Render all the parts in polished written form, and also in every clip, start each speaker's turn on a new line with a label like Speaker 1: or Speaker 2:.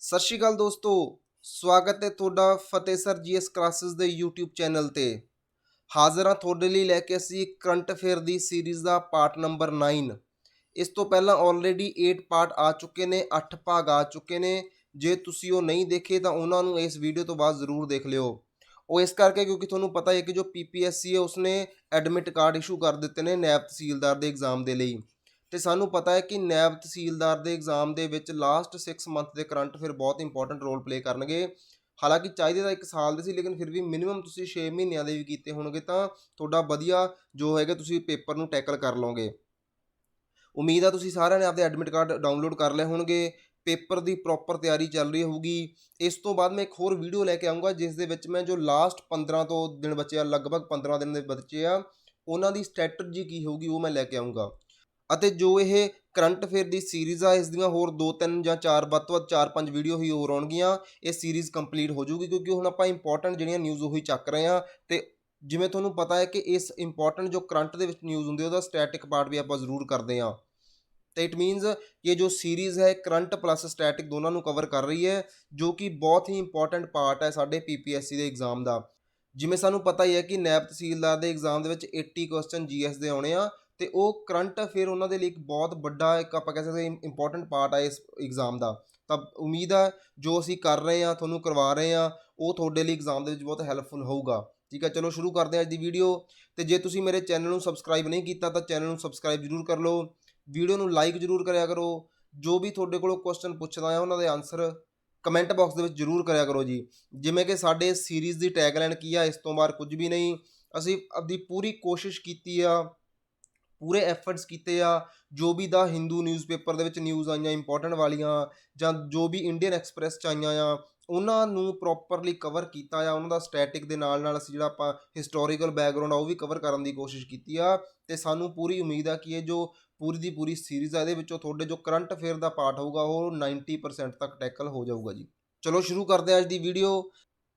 Speaker 1: ਸਤਿ ਸ਼੍ਰੀ ਅਕਾਲ ਦੋਸਤੋ, ਸਵਾਗਤ ਹੈ ਤੁਹਾਡਾ ਫਤਿਹ ਸਰ ਜੀਐਸ ਕਲਾਸਿਸ ਦੇ YouTube ਚੈਨਲ ਤੇ। ਹਾਜ਼ਰ ਹਾਂ ਤੁਹਾਡੇ ਲਈ ਲੈ ਕੇ ਅਸੀਂ ਕਰੰਟ ਅਫੇਅਰ ਦੀ ਸੀਰੀਜ਼ ਦਾ ਪਾਰਟ ਨੰਬਰ 9। ਇਸ ਤੋਂ ਪਹਿਲਾਂ ਆਲਰੇਡੀ 8 ਪਾਰਟ ਆ ਚੁੱਕੇ ਨੇ, 8 ਭਾਗ ਆ ਚੁੱਕੇ ਨੇ। ਜੇ ਤੁਸੀਂ ਉਹ ਨਹੀਂ ਦੇਖੇ ਤਾਂ ਉਹਨਾਂ ਨੂੰ ਇਸ ਵੀਡੀਓ ਤੋਂ ਬਾਅਦ ਜ਼ਰੂਰ ਦੇਖ ਲਿਓ। ਉਹ ਇਸ ਕਰਕੇ ਕਿਉਂਕਿ ਤੁਹਾਨੂੰ ਪਤਾ ਹੈ ਕਿ ਜੋ PPSC ਹੈ ਉਸਨੇ ਐਡਮਿਟ ਕਾਰਡ ਇਸ਼ੂ ਕਰ ਦਿੱਤੇ ਨੇ ਨੈਬ ਤਹਿਸੀਲਦਾਰ ਦੇ ਐਗਜ਼ਾਮ ਦੇ ਲਈ। ਤੇ ਸਾਨੂੰ ਪਤਾ ਹੈ ਕਿ ਨੈਬ ਤਹਿਸੀਲਦਾਰ ਦੇ ਐਗਜ਼ਾਮ ਦੇ ਵਿੱਚ ਲਾਸਟ 6 ਮੰਥ ਦੇ ਕਰੰਟ ਅਫੇਅਰ ਬਹੁਤ ਇੰਪੋਰਟੈਂਟ ਰੋਲ ਪਲੇ ਕਰਨਗੇ। ਹਾਲਾਂਕਿ ਚਾਹੀਦੇ ਤਾਂ 1 ਸਾਲ ਦੇ ਸੀ, ਲੇਕਿਨ ਫਿਰ ਵੀ ਮਿਨੀਮਮ ਤੁਸੀਂ 6 ਮਹੀਨਿਆਂ ਦੇ ਵੀ ਕੀਤੇ ਹੋਣਗੇ ਤਾਂ ਤੁਹਾਡਾ ਵਧੀਆ ਜੋ ਹੈਗਾ ਤੁਸੀਂ ਪੇਪਰ ਨੂੰ ਟੈਕਲ ਕਰ ਲਓਗੇ। ਉਮੀਦ ਆ ਤੁਸੀਂ ਸਾਰਿਆਂ ਨੇ ਆਪਦੇ ਐਡਮਿਟ ਕਾਰਡ ਡਾਊਨਲੋਡ ਕਰ ਲਏ ਹੋਣਗੇ। ਪੇਪਰ ਦੀ ਪ੍ਰੋਪਰ ਤਿਆਰੀ ਚੱਲ ਰਹੀ ਹੋਊਗੀ। ਇਸ ਤੋਂ ਬਾਅਦ ਮੈਂ ਇੱਕ ਹੋਰ ਵੀਡੀਓ ਲੈ ਕੇ ਆਊਂਗਾ ਜਿਸ ਦੇ ਵਿੱਚ ਮੈਂ ਜੋ ਲਾਸਟ 15 ਤੋਂ ਦਿਨ ਬਚੇ ਆ, ਲਗਭਗ 15 ਦਿਨ ਦੇ ਬੱਚੇ ਆ, ਉਹਨਾਂ ਦੀ ਸਟ੍ਰੈਟਜੀ ਕੀ ਹੋਊਗੀ ਉਹ ਮੈਂ ਲੈ ਕੇ ਆਊਂਗਾ। ਅਤੇ ਜੋ ਇਹ ਕਰੰਟ ਅਫੇਅਰ ਦੀ ਸੀਰੀਜ਼ ਆ, ਇਸ ਦੀਆਂ ਹੋਰ 2-3 ਜਾਂ 4 ਵੱਧ ਤੋਂ ਵੱਧ 4-5 ਵੀਡੀਓ ਹੀ ਹੋਰ ਆਉਣਗੀਆਂ। ਇਹ ਸੀਰੀਜ਼ ਕੰਪਲੀਟ ਹੋ ਜਾਊਗੀ ਕਿਉਂਕਿ ਹੁਣ ਆਪਾਂ ਇੰਪੋਰਟੈਂਟ ਜਿਹੜੀਆਂ ਨਿਊਜ਼ ਉਹੀ ਚੱਕ ਰਹੇ ਹਾਂ। ਤੇ ਜਿਵੇਂ ਤੁਹਾਨੂੰ ਪਤਾ ਹੈ ਕਿ ਇਸ ਇੰਪੋਰਟੈਂਟ ਜੋ ਕਰੰਟ ਦੇ ਵਿੱਚ ਨਿਊਜ਼ ਹੁੰਦੀ ਉਹਦਾ ਸਟੈਟਿਕ ਪਾਰਟ ਵੀ ਆਪਾਂ ਜ਼ਰੂਰ ਕਰਦੇ ਹਾਂ। ਤੇ ਇਟ ਮੀਨਸ ਇਹ ਜੋ ਸੀਰੀਜ਼ ਹੈ ਕਰੰਟ ਪਲੱਸ ਸਟੈਟਿਕ ਦੋਨਾਂ ਨੂੰ ਕਵਰ ਕਰ ਰਹੀ ਹੈ, ਜੋ ਕਿ ਬਹੁਤ ਹੀ ਇੰਪੋਰਟੈਂਟ ਪਾਰਟ ਹੈ ਸਾਡੇ PPSC ਦੇ ਐਗਜ਼ਾਮ ਦਾ। ਜਿਵੇਂ ਸਾਨੂੰ ਪਤਾ ਹੀ ਹੈ ਕਿ ਨੈਬ ਤਹਿਸੀਲਦਾਰ ਦੇ ਐਗਜ਼ਾਮ ਦੇ ਵਿੱਚ 80 ਕੁਐਸਚਨ GS ਦੇ ਆਉਣੇ ਆ, ਤੇ ਉਹ ਕਰੰਟ ਅਫੇਅਰ ਉਹਨਾਂ ਦੇ ਲਈ ਇੱਕ ਬਹੁਤ ਵੱਡਾ ਇੱਕ ਆਪਾਂ ਕਹਿ ਸਕਦੇ ਇੰਪੋਰਟੈਂਟ ਪਾਰਟ ਆ ਇਸ ਐਗਜ਼ਾਮ ਦਾ। ਤਾਂ ਉਮੀਦ ਹੈ ਜੋ ਅਸੀਂ ਕਰ ਰਹੇ ਹਾਂ, ਤੁਹਾਨੂੰ ਕਰਵਾ ਰਹੇ ਹਾਂ, ਉਹ ਤੁਹਾਡੇ ਲਈ ਐਗਜ਼ਾਮ ਦੇ ਵਿੱਚ ਬਹੁਤ ਹੈਲਪਫੁਲ ਹੋਊਗਾ। ਠੀਕ ਹੈ, ਚਲੋ ਸ਼ੁਰੂ ਕਰਦੇ ਹਾਂ ਅੱਜ ਦੀ ਵੀਡੀਓ। ਤੇ ਜੇ ਤੁਸੀਂ ਮੇਰੇ ਚੈਨਲ ਨੂੰ ਸਬਸਕ੍ਰਾਈਬ ਨਹੀਂ ਕੀਤਾ ਤਾਂ ਚੈਨਲ ਨੂੰ ਸਬਸਕ੍ਰਾਈਬ ਜ਼ਰੂਰ ਕਰ ਲਓ। ਵੀਡੀਓ ਨੂੰ ਲਾਈਕ ਜ਼ਰੂਰ ਕਰਿਆ ਕਰੋ। ਜੋ ਵੀ ਤੁਹਾਡੇ ਕੋਲੋਂ ਕੁਐਸਚਨ ਪੁੱਛਦਾ ਆ ਉਹਨਾਂ ਦੇ ਆਨਸਰ ਕਮੈਂਟ ਬਾਕਸ ਦੇ ਵਿੱਚ ਜ਼ਰੂਰ ਕਰਿਆ ਕਰੋ ਜੀ। ਜਿਵੇਂ ਕਿ ਸਾਡੇ ਸੀਰੀਜ਼ ਦੀ ਟੈਗਲਾਈਨ ਕੀ ਆ, ਇਸ ਤੋਂ ਬਾਹਰ ਕੁਝ ਵੀ ਨਹੀਂ। ਅਸੀਂ ਆਪਦੀ ਪੂਰੀ ਕੋਸ਼ਿਸ਼ ਕੀਤੀ ਆ, ਪੂਰੇ ਐਫਰਟਸ ਕੀਤੇ ਆ। ਜੋ ਵੀ ਦਾ ਹਿੰਦੂ ਨਿਊਜ਼ਪੇਪਰ ਦੇ ਵਿੱਚ ਨਿਊਜ਼ ਆਈਆਂ ਇੰਪੋਰਟੈਂਟ ਵਾਲੀਆਂ, ਜਾਂ ਜੋ ਵੀ ਇੰਡੀਅਨ ਐਕਸਪ੍ਰੈਸ 'ਚ ਆਈਆਂ ਆ, ਉਹਨਾਂ ਨੂੰ ਪ੍ਰੋਪਰਲੀ ਕਵਰ ਕੀਤਾ ਆ। ਉਹਨਾਂ ਦਾ ਸਟੈਟਿਕ ਦੇ ਨਾਲ ਨਾਲ ਅਸੀਂ ਜਿਹੜਾ ਆਪਾਂ ਹਿਸਟੋਰੀਕਲ ਬੈਕਗਰਾਊਂਡ ਆ ਉਹ ਵੀ ਕਵਰ ਕਰਨ ਦੀ ਕੋਸ਼ਿਸ਼ ਕੀਤੀ ਆ। ਅਤੇ ਸਾਨੂੰ ਪੂਰੀ ਉਮੀਦ ਆ ਕਿ ਇਹ ਜੋ ਪੂਰੀ ਦੀ ਪੂਰੀ ਸੀਰੀਜ਼ ਆ, ਇਹਦੇ ਵਿੱਚੋਂ ਤੁਹਾਡੇ ਜੋ ਕਰੰਟ ਅਫੇਅਰ ਦਾ ਪਾਰਟ ਹੋਊਗਾ ਉਹ 90% ਤੱਕ ਟੈਕਲ ਹੋ ਜਾਊਗਾ ਜੀ। ਚਲੋ ਸ਼ੁਰੂ ਕਰਦੇ ਹਾਂ ਅੱਜ ਦੀ ਵੀਡੀਓ।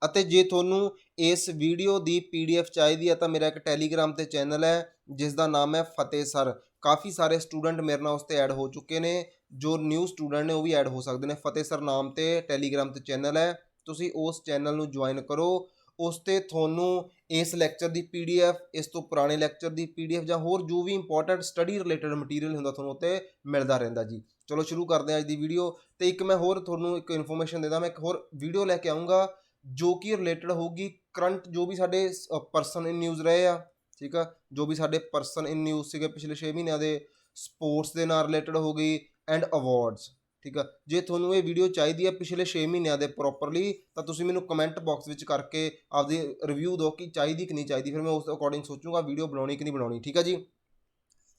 Speaker 1: ਅਤੇ ਜੇ ਤੁਹਾਨੂੰ ਇਸ ਵੀਡੀਓ ਦੀ PDF ਚਾਹੀਦੀ ਹੈ ਤਾਂ ਮੇਰਾ ਇੱਕ ਟੈਲੀਗ੍ਰਾਮ 'ਤੇ ਚੈਨਲ ਹੈ ਜਿਸ ਦਾ ਨਾਮ ਹੈ ਫਤਿਹ ਸਰ। ਕਾਫੀ ਸਾਰੇ ਸਟੂਡੈਂਟ ਮੇਰੇ ਨਾਲ ਉਸ 'ਤੇ ਐਡ ਹੋ ਚੁੱਕੇ ਨੇ। ਜੋ ਨਿਊ ਸਟੂਡੈਂਟ ਨੇ ਉਹ ਵੀ ਐਡ ਹੋ ਸਕਦੇ ਨੇ। ਫਤਿਹ ਸਰ ਨਾਮ 'ਤੇ ਟੈਲੀਗ੍ਰਾਮ 'ਤੇ ਚੈਨਲ ਹੈ, ਤੁਸੀਂ ਉਸ ਚੈਨਲ ਨੂੰ ਜੁਆਇਨ ਕਰੋ। ਉਸ 'ਤੇ ਤੁਹਾਨੂੰ ਇਸ ਲੈਕਚਰ ਦੀ PDF, ਇਸ ਤੋਂ ਪੁਰਾਣੇ ਲੈਕਚਰ ਦੀ PDF ਜਾਂ ਹੋਰ ਜੋ ਵੀ ਇੰਪੋਰਟੈਂਟ ਸਟੱਡੀ ਰਿਲੇਟਡ ਮਟੀਰੀਅਲ ਹੁੰਦਾ ਤੁਹਾਨੂੰ ਉੱਤੇ ਮਿਲਦਾ ਰਹਿੰਦਾ ਜੀ। ਚਲੋ ਸ਼ੁਰੂ ਕਰਦੇ ਹਾਂ ਅੱਜ ਦੀ ਵੀਡੀਓ। ਅਤੇ ਇੱਕ ਮੈਂ ਹੋਰ ਤੁਹਾਨੂੰ ਇੱਕ ਇਨਫੋਰਮੇਸ਼ਨ ਦੇਦਾ, ਮੈਂ ਇੱਕ ਹੋਰ ਵੀਡੀਓ ਲੈ ਕੇ ਆਊਂਗਾ ਜੋ ਕਿ ਰਿਲੇਟਡ ਹੋਊਗੀ ਕਰੰਟ ਜੋ ਵੀ ਸਾਡੇ ਪਰਸਨ ਇਨ ਨਿਊਜ਼ ਰਹੇ ਆ। ਠੀਕ ਆ, ਜੋ ਵੀ ਸਾਡੇ ਪਰਸਨ ਇਨ ਨਿਊਜ਼ ਸੀਗੇ ਪਿਛਲੇ 6 ਮਹੀਨਿਆਂ ਦੇ, ਸਪੋਰਟਸ ਦੇ ਨਾਲ ਰਿਲੇਟਡ ਹੋ ਗਈ ਐਂਡ ਅਵਾਰਡਸ। ਠੀਕ ਆ, ਜੇ ਤੁਹਾਨੂੰ ਇਹ ਵੀਡੀਓ ਚਾਹੀਦੀ ਹੈ ਪਿਛਲੇ 6 ਮਹੀਨਿਆਂ ਦੇ ਪ੍ਰੋਪਰਲੀ ਤਾਂ ਤੁਸੀਂ ਮੈਨੂੰ ਕਮੈਂਟ ਬਾਕਸ ਵਿੱਚ ਕਰਕੇ ਆਪਦੀ ਰਿਵਿਊ ਦਿਓ ਕਿ ਚਾਹੀਦੀ ਕਿ ਨਹੀਂ ਚਾਹੀਦੀ। ਫਿਰ ਮੈਂ ਉਸ ਅਕੋਰਡਿੰਗ ਸੋਚੂੰਗਾ ਵੀਡੀਓ ਬਣਾਉਣੀ ਕਿ ਨਹੀਂ ਬਣਾਉਣੀ। ਠੀਕ ਆ ਜੀ,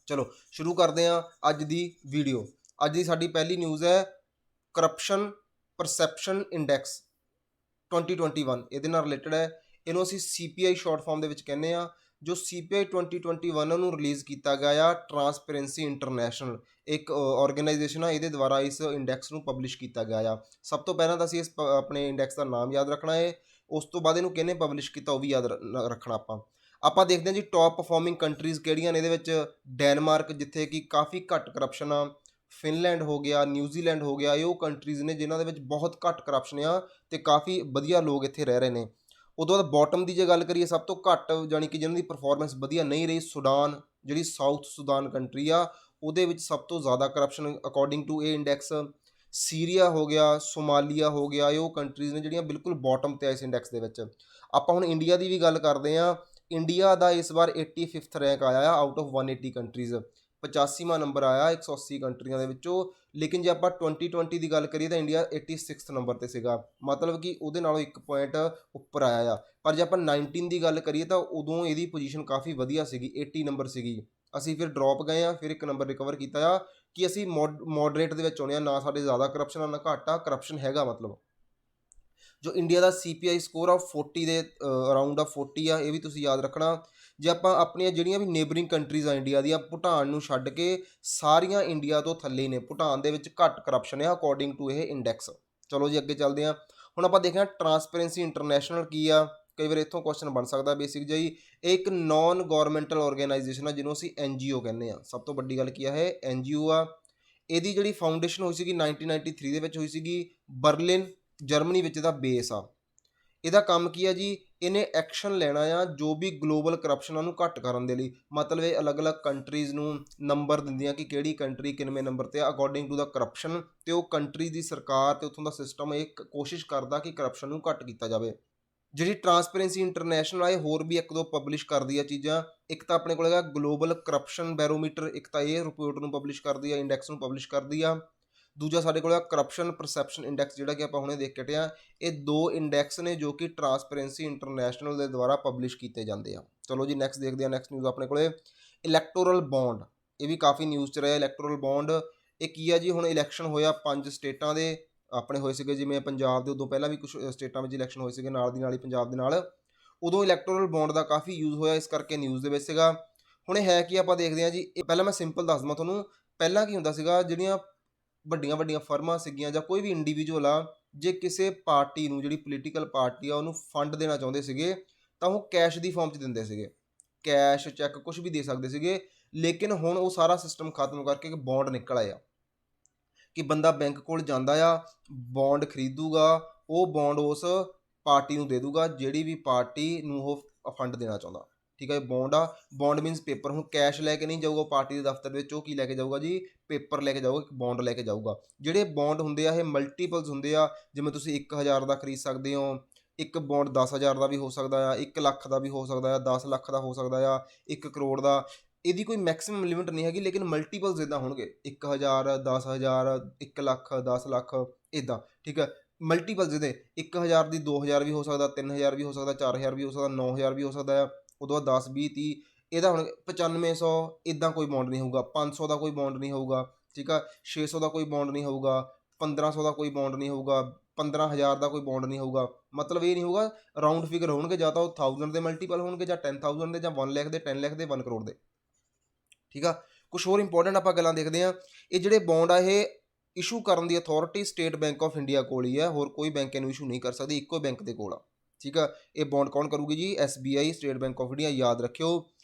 Speaker 1: ਚਲੋ ਸ਼ੁਰੂ ਕਰਦੇ ਹਾਂ ਅੱਜ ਦੀ ਵੀਡੀਓ। ਅੱਜ ਦੀ ਸਾਡੀ ਪਹਿਲੀ ਨਿਊਜ਼ ਹੈ ਕਰਪਸ਼ਨ ਪਰਸੈਪਸ਼ਨ ਇੰਡੈਕਸ 2021, ਇਹਦੇ ਨਾਲ ਰਿਲੇਟਡ ਹੈ। ਇਹਨੂੰ ਅਸੀਂ CPI ਸ਼ਾਰਟ ਫਾਰਮ ਦੇ ਵਿੱਚ ਕਹਿੰਦੇ ਹਾਂ। ਜੋ CPI 2021 ਨੂੰ ਰਿਲੀਜ਼ ਕੀਤਾ ਗਿਆ ਆ ਟਰਾਂਸਪੇਰੈਂਸੀ ਇੰਟਰਨੈਸ਼ਨਲ ਇੱਕ ਆਰਗੇਨਾਈਜੇਸ਼ਨ ਆ, ਇਹਦੇ ਦੁਆਰਾ ਇਸ ਇੰਡੈਕਸ ਨੂੰ ਪਬਲਿਸ਼ ਕੀਤਾ ਗਿਆ ਆ। ਸਭ ਤੋਂ ਪਹਿਲਾਂ ਤਾਂ ਅਸੀਂ ਇਸ ਆਪਣੇ ਇੰਡੈਕਸ ਦਾ ਨਾਮ ਯਾਦ ਰੱਖਣਾ ਹੈ, ਉਸ ਤੋਂ ਬਾਅਦ ਇਹਨੂੰ ਕਿਹਨੇ ਪਬਲਿਸ਼ ਕੀਤਾ ਉਹ ਵੀ ਯਾਦ ਰੱਖਣਾ। ਆਪਾਂ ਦੇਖਦੇ ਹਾਂ ਜੀ ਟੌਪ ਪਰਫੋਰਮਿੰਗ ਕੰਟਰੀਜ਼ ਕਿਹੜੀਆਂ ਨੇ ਇਹਦੇ ਵਿੱਚ। ਡੈਨਮਾਰਕ, ਜਿੱਥੇ ਕਿ ਕਾਫੀ ਘੱਟ ਕਰਪਸ਼ਨ ਆ। ਫਿਨਲੈਂਡ ਹੋ ਗਿਆ, ਨਿਊਜ਼ੀਲੈਂਡ ਹੋ ਗਿਆ, ਇਹ ਉਹ ਕੰਟਰੀਜ਼ ਨੇ ਜਿਨ੍ਹਾਂ ਦੇ ਵਿੱਚ ਬਹੁਤ ਘੱਟ ਕਰਪਸ਼ਨ ਆ ਅਤੇ ਕਾਫੀ ਵਧੀਆ ਲੋਕ ਇੱਥੇ ਰਹਿ ਰਹੇ ਨੇ। ਉਦੋਂ ਬਾਅਦ ਬੋਟਮ ਦੀ ਜੇ ਗੱਲ ਕਰੀਏ, ਸਭ ਤੋਂ ਘੱਟ ਜਾਣੀ ਕਿ ਜਿਹਨਾਂ ਦੀ ਪਰਫੋਰਮੈਂਸ ਵਧੀਆ ਨਹੀਂ ਰਹੀ, ਸੁਡਾਨ, ਜਿਹੜੀ ਸਾਊਥ ਸੁਡਾਨ ਕੰਟਰੀ ਆ, ਉਹਦੇ ਵਿੱਚ ਸਭ ਤੋਂ ਜ਼ਿਆਦਾ ਕਰਪਸ਼ਨ ਅਕੋਰਡਿੰਗ ਟੂ ਇਹ ਇੰਡੈਕਸ। ਸੀਰੀਆ ਹੋ ਗਿਆ, ਸੋਮਾਲੀਆ ਹੋ ਗਿਆ, ਇਹ ਉਹ ਕੰਟਰੀਜ਼ ਨੇ ਜਿਹੜੀਆਂ ਬਿਲਕੁਲ ਬੋਟਮ 'ਤੇ ਆ ਇਸ ਇੰਡੈਕਸ ਦੇ ਵਿੱਚ। ਆਪਾਂ ਹੁਣ ਇੰਡੀਆ ਦੀ ਵੀ ਗੱਲ ਕਰਦੇ ਹਾਂ। ਇੰਡੀਆ ਦਾ ਇਸ ਵਾਰ 85th ਰੈਂਕ ਆਇਆ ਆ ਆਊਟ ਆਫ 180 ਕੰਟਰੀਜ਼। 85ਵਾਂ ਨੰਬਰ ਆਇਆ 180 ਕੰਟਰੀਆਂ ਦੇ ਵਿੱਚੋਂ। ਲੇਕਿਨ ਜੇ ਆਪਾਂ 2020 ਦੀ ਗੱਲ ਕਰੀਏ ਤਾਂ ਇੰਡੀਆ 86th ਨੰਬਰ 'ਤੇ ਸੀਗਾ, ਮਤਲਬ ਕਿ ਉਹਦੇ ਨਾਲੋਂ 1 ਪੁਆਇੰਟ ਉੱਪਰ ਆਇਆ ਆ। ਪਰ ਜੇ ਆਪਾਂ 19 ਦੀ ਗੱਲ ਕਰੀਏ ਤਾਂ ਉਦੋਂ ਇਹਦੀ ਪੋਜੀਸ਼ਨ ਕਾਫੀ ਵਧੀਆ ਸੀਗੀ, 80 ਨੰਬਰ ਸੀਗੀ। ਅਸੀਂ ਫਿਰ ਡਰੋਪ ਗਏ ਆ, ਫਿਰ 1 ਨੰਬਰ ਰਿਕਵਰ ਕੀਤਾ ਆ ਕਿ ਅਸੀਂ ਮੋਡਰੇਟ ਦੇ ਵਿੱਚ ਆਉਂਦੇ ਹਾਂ, ਨਾ ਸਾਡੇ ਜ਼ਿਆਦਾ ਕਰਪਸ਼ਨ ਆ ਨਾ ਘੱਟ ਆ, ਕਰਪਸ਼ਨ ਹੈਗਾ ਮਤਲਬ। ਜੋ ਇੰਡੀਆ ਦਾ CPI ਸਕੋਰ ਆ 40 ਦੇ ਅਰਾਊਂਡ ਆ, 40 ਆ, ਇਹ ਵੀ ਤੁਸੀਂ ਯਾਦ ਰੱਖਣਾ। ਜੇ ਆਪਾਂ ਆਪਣੀਆਂ ਜਿਹੜੀਆਂ ਵੀ ਨੇਬਰਿੰਗ ਕੰਟਰੀਜ਼ ਆ ਇੰਡੀਆ ਦੀਆਂ, ਭੂਟਾਨ ਨੂੰ ਛੱਡ ਕੇ ਸਾਰੀਆਂ ਇੰਡੀਆ ਤੋਂ ਥੱਲੇ ਨੇ। ਭੂਟਾਨ ਦੇ ਵਿੱਚ ਘੱਟ ਕਰਪਸ਼ਨ ਆ ਅਕੋਰਡਿੰਗ ਟੂ ਇਹ ਇੰਡੈਕਸ। ਚਲੋ ਜੀ ਅੱਗੇ ਚੱਲਦੇ ਹਾਂ। ਹੁਣ ਆਪਾਂ ਦੇਖਦੇ ਹਾਂ ਟਰਾਂਸਪੇਰੈਂਸੀ ਇੰਟਰਨੈਸ਼ਨਲ ਕੀ ਆ। ਕਈ ਵਾਰ ਇੱਥੋਂ ਕੁਐਸਚਨ ਬਣ ਸਕਦਾ ਬੇਸਿਕ ਜਿਹਾ ਹੀ। ਇਹ ਇੱਕ ਨੋਨ ਗੌਰਮੈਂਟਲ ਆਰਗੇਨਾਈਜੇਸ਼ਨ ਆ ਜਿਹਨੂੰ ਅਸੀਂ NGO ਕਹਿੰਦੇ ਹਾਂ। ਸਭ ਤੋਂ ਵੱਡੀ ਗੱਲ ਕੀ ਆ, ਇਹ NGO ਆ। ਇਹਦੀ ਜਿਹੜੀ ਫਾਊਂਡੇਸ਼ਨ ਹੋਈ ਸੀਗੀ 1993 ਦੇ ਵਿੱਚ ਹੋਈ ਸੀਗੀ। ਬਰਲਿਨ ਜਰਮਨੀ ਵਿੱਚ ਇਹਦਾ ਬੇਸ ਆ। ਇਹਦਾ ਕੰਮ ਕੀ ਆ ਜੀ, ਇਹਨੇ ਐਕਸ਼ਨ ਲੈਣਾ ਆ ਜੋ ਵੀ ਗਲੋਬਲ ਕਰਪਸ਼ਨ ਉਹਨੂੰ ਘੱਟ ਕਰਨ ਦੇ ਲਈ। ਮਤਲਬ ਇਹ ਅਲੱਗ-ਅਲੱਗ ਕੰਟਰੀਜ਼ ਨੂੰ ਨੰਬਰ ਦਿੰਦੀਆਂ ਕਿ ਕਿਹੜੀ ਕੰਟਰੀ ਕਿੰਨਵੇਂ ਨੰਬਰ 'ਤੇ ਆ ਅਕੋਰਡਿੰਗ ਟੂ ਦਾ ਕਰਪਸ਼ਨ, ਅਤੇ ਉਹ ਕੰਟਰੀ ਦੀ ਸਰਕਾਰ ਅਤੇ ਉੱਥੋਂ ਦਾ ਸਿਸਟਮ ਇਹ ਕੋਸ਼ਿਸ਼ ਕਰਦਾ ਕਿ ਕਰਪਸ਼ਨ ਨੂੰ ਘੱਟ ਕੀਤਾ ਜਾਵੇ। ਜਿਹੜੀ ਟਰਾਂਸਪੇਰੈਂਸੀ ਇੰਟਰਨੈਸ਼ਨਲ ਆ ਇਹ ਹੋਰ ਵੀ ਇੱਕ ਦੋ ਪਬਲਿਸ਼ ਕਰਦੀ ਆ ਚੀਜ਼ਾਂ। ਇੱਕ ਤਾਂ ਆਪਣੇ ਕੋਲ ਹੈਗਾ ਗਲੋਬਲ ਕਰਪਸ਼ਨ ਬੈਰੋਮੀਟਰ, ਇੱਕ ਤਾਂ ਇਹ ਰਿਪੋਰਟ ਨੂੰ ਪਬਲਿਸ਼ ਕਰਦੀ ਆ, ਇੰਡੈਕਸ ਨੂੰ ਪਬਲਿਸ਼ ਕਰਦੀ ਆ। ਦੂਜਾ ਸਾਡੇ ਕੋਲ ਆ ਕਰਪਸ਼ਨ ਪਰਸੈਪਸ਼ਨ ਇੰਡੈਕਸ, ਜਿਹੜਾ ਕਿ ਆਪਾਂ ਹੁਣੇ ਦੇਖ ਕੇ ਹਟੇ ਆ। ਇਹ ਦੋ ਇੰਡੈਕਸ ਨੇ ਜੋ ਕਿ ਟਰਾਂਸਪੇਰੈਂਸੀ ਇੰਟਰਨੈਸ਼ਨਲ ਦੇ ਦੁਆਰਾ ਪਬਲਿਸ਼ ਕੀਤੇ ਜਾਂਦੇ ਆ। ਚਲੋ ਜੀ ਨੈਕਸਟ ਦੇਖਦੇ ਆ। ਨੈਕਸਟ ਨਿਊਜ਼ ਆਪਣੇ ਕੋਲੇ ਇਲੈਕਟੋਰਲ ਬੌਂਡ, ਇਹ ਵੀ ਕਾਫੀ ਨਿਊਜ਼ 'ਚ ਰਿਹਾ। ਇਲੈਕਟੋਰਲ ਬੌਂਡ ਇਹ ਕੀ ਆ ਜੀ, ਹੁਣ ਇਲੈਕਸ਼ਨ ਹੋਇਆ 5 ਸਟੇਟਾਂ ਦੇ ਆਪਣੇ ਹੋਏ ਸੀਗੇ, ਜਿਵੇਂ ਪੰਜਾਬ ਦੇ, ਉਦੋਂ ਪਹਿਲਾਂ ਵੀ ਕੁਝ ਸਟੇਟਾਂ ਵਿੱਚ ਇਲੈਕਸ਼ਨ ਹੋਏ ਸੀਗੇ ਨਾਲ ਦੀ ਨਾਲ ਹੀ ਪੰਜਾਬ ਦੇ ਨਾਲ। ਉਦੋਂ ਇਲੈਕਟੋਰਲ ਬੌਂਡ ਦਾ ਕਾਫੀ ਯੂਜ਼ ਹੋਇਆ, ਇਸ ਕਰਕੇ ਨਿਊਜ਼ ਦੇ ਵਿੱਚ ਸੀਗਾ। ਹੁਣ ਇਹ ਹੈ ਕੀ ਆਪਾਂ ਦੇਖਦੇ ਹਾਂ ਜੀ। ਇਹ ਪਹਿਲਾਂ ਮੈਂ ਸਿੰਪਲ ਦੱਸ ਦਵਾਂ ਤੁਹਾਨੂੰ। ਪਹਿਲਾਂ ਕੀ ਹੁੰਦਾ ਸੀਗਾ, ਜਿਹੜੀਆਂ ਵੱਡੀਆਂ ਵੱਡੀਆਂ ਫਰਮਾਂ ਸੀਗੀਆਂ ਜਾਂ ਕੋਈ ਵੀ ਇੰਡੀਵਿਜੂਅਲ ਆ, ਜੇ ਕਿਸੇ ਪਾਰਟੀ ਨੂੰ, ਜਿਹੜੀ ਪੋਲੀਟੀਕਲ ਪਾਰਟੀ ਆ, ਉਹਨੂੰ ਫੰਡ ਦੇਣਾ ਚਾਹੁੰਦੇ ਸੀਗੇ ਤਾਂ ਉਹ ਕੈਸ਼ ਦੀ ਫਾਰਮ 'ਚ ਦਿੰਦੇ ਸੀਗੇ। ਕੈਸ਼, ਚੈੱਕ, ਕੁਝ ਵੀ ਦੇ ਸਕਦੇ ਸੀਗੇ। ਲੇਕਿਨ ਹੁਣ ਉਹ ਸਾਰਾ ਸਿਸਟਮ ਖਤਮ ਕਰਕੇ ਇੱਕ ਬੌਂਡ ਨਿਕਲ ਆਇਆ ਕਿ ਬੰਦਾ ਬੈਂਕ ਕੋਲ ਜਾਂਦਾ ਆ, ਬੌਂਡ ਖਰੀਦੂਗਾ, ਉਹ ਬੌਂਡ ਉਸ ਪਾਰਟੀ ਨੂੰ ਦੇ ਦੂਗਾ ਜਿਹੜੀ ਵੀ ਪਾਰਟੀ ਨੂੰ ਉਹ ਫੰਡ ਦੇਣਾ ਚਾਹੁੰਦਾ। ਠੀਕ ਹੈ, ਬੌਂਡ ਆ। Bond means paper. ਹੁਣ ਕੈਸ਼ ਲੈ ਕੇ ਨਹੀਂ ਜਾਊਗਾ ਪਾਰਟੀ ਦੇ ਦਫ਼ਤਰ ਵਿੱਚ, ਉਹ ਕੀ ਲੈ ਕੇ ਜਾਊਗਾ ਜੀ, ਪੇਪਰ ਲੈ ਕੇ ਜਾਊਗਾ, ਇੱਕ ਬੌਂਡ ਲੈ ਕੇ ਜਾਊਗਾ। ਜਿਹੜੇ ਬੌਂਡ ਹੁੰਦੇ ਆ ਇਹ ਮਲਟੀਪਲਸ ਹੁੰਦੇ ਆ, ਜਿਵੇਂ ਤੁਸੀਂ 1000 ਦਾ ਖਰੀਦ ਸਕਦੇ ਹੋ, ਇੱਕ ਬੌਂਡ 10,000 ਦਾ ਵੀ ਹੋ ਸਕਦਾ ਆ, 1 ਲੱਖ ਦਾ ਵੀ ਹੋ ਸਕਦਾ ਆ, 10 ਲੱਖ ਦਾ ਹੋ ਸਕਦਾ ਆ, 1 ਕਰੋੜ ਦਾ। ਇਹਦੀ ਕੋਈ ਮੈਕਸਿਮਮ ਲਿਮਿਟ ਨਹੀਂ ਹੈਗੀ, ਲੇਕਿਨ ਮਲਟੀਪਲਸ ਇੱਦਾਂ ਹੋਣਗੇ, 1000, 10,000, 1 ਲੱਖ, 10 ਲੱਖ, ਇੱਦਾਂ। ਠੀਕ ਹੈ, ਮਲਟੀਪਲਸ ਇਹਦੇ 1000 ਦੀ 2000 ਵੀ ਹੋ ਸਕਦਾ, 3000 ਵੀ ਹੋ ਸਕਦਾ, 4000 ਵੀ ਹੋ ਸਕਦਾ, 9000 ਵੀ ਹੋ ਸਕਦਾ ਆ। ਉਦੋਂ ਬਾਅਦ 10, 20, 30, ਇਹਦਾ ਹੁਣ 9500, ਇੱਦਾਂ ਕੋਈ ਬੌਂਡ ਨਹੀਂ ਹੋਊਗਾ। 500 ਦਾ ਕੋਈ ਬੌਂਡ ਨਹੀਂ ਹੋਊਗਾ। ਠੀਕ ਆ, 600 ਦਾ ਕੋਈ ਬੌਂਡ ਨਹੀਂ ਹੋਊਗਾ, 1500 ਦਾ ਕੋਈ ਬੌਂਡ ਨਹੀਂ ਹੋਊਗਾ, 15000 ਦਾ ਕੋਈ ਬੌਂਡ ਨਹੀਂ ਹੋਊਗਾ। ਮਤਲਬ ਇਹ ਨਹੀਂ ਹੋਊਗਾ, ਰਾਊਂਡ ਫਿਗਰ ਹੋਣਗੇ, ਜਾਂ ਤਾਂ ਉਹ 1000 ਦੇ ਮਲਟੀਪਲ ਹੋਣਗੇ, ਜਾਂ 10,000 ਦੇ, ਜਾਂ 1 ਲੱਖ ਦੇ, 10 ਲੱਖ ਦੇ, 1 ਕਰੋੜ ਦੇ। ਠੀਕ ਆ, ਕੁਛ ਹੋਰ ਇੰਪੋਰਟੈਂਟ ਆਪਾਂ ਗੱਲਾਂ ਦੇਖਦੇ ਹਾਂ। ਇਹ ਜਿਹੜੇ ਬੌਂਡ ਆ ਇਹ ਇਸ਼ੂ ਕਰਨ ਦੀ authority state bank of India ਕੋਲ ਹੀ ਆ, ਹੋਰ ਕੋਈ ਬੈਂਕ ਇਹਨੂੰ ਇਸ਼ੂ ਨਹੀਂ ਕਰ ਸਕਦੀ, ਇੱਕੋ ਬੈਂਕ ਦੇ ਕੋਲ ਆ। ਠੀਕ ਆ, ਇਹ ਬੌਂਡ ਕੌਣ ਕਰੂਗੀ ਜੀ, SBI, state bank of India, ਯਾਦ ਰੱਖਿਓ।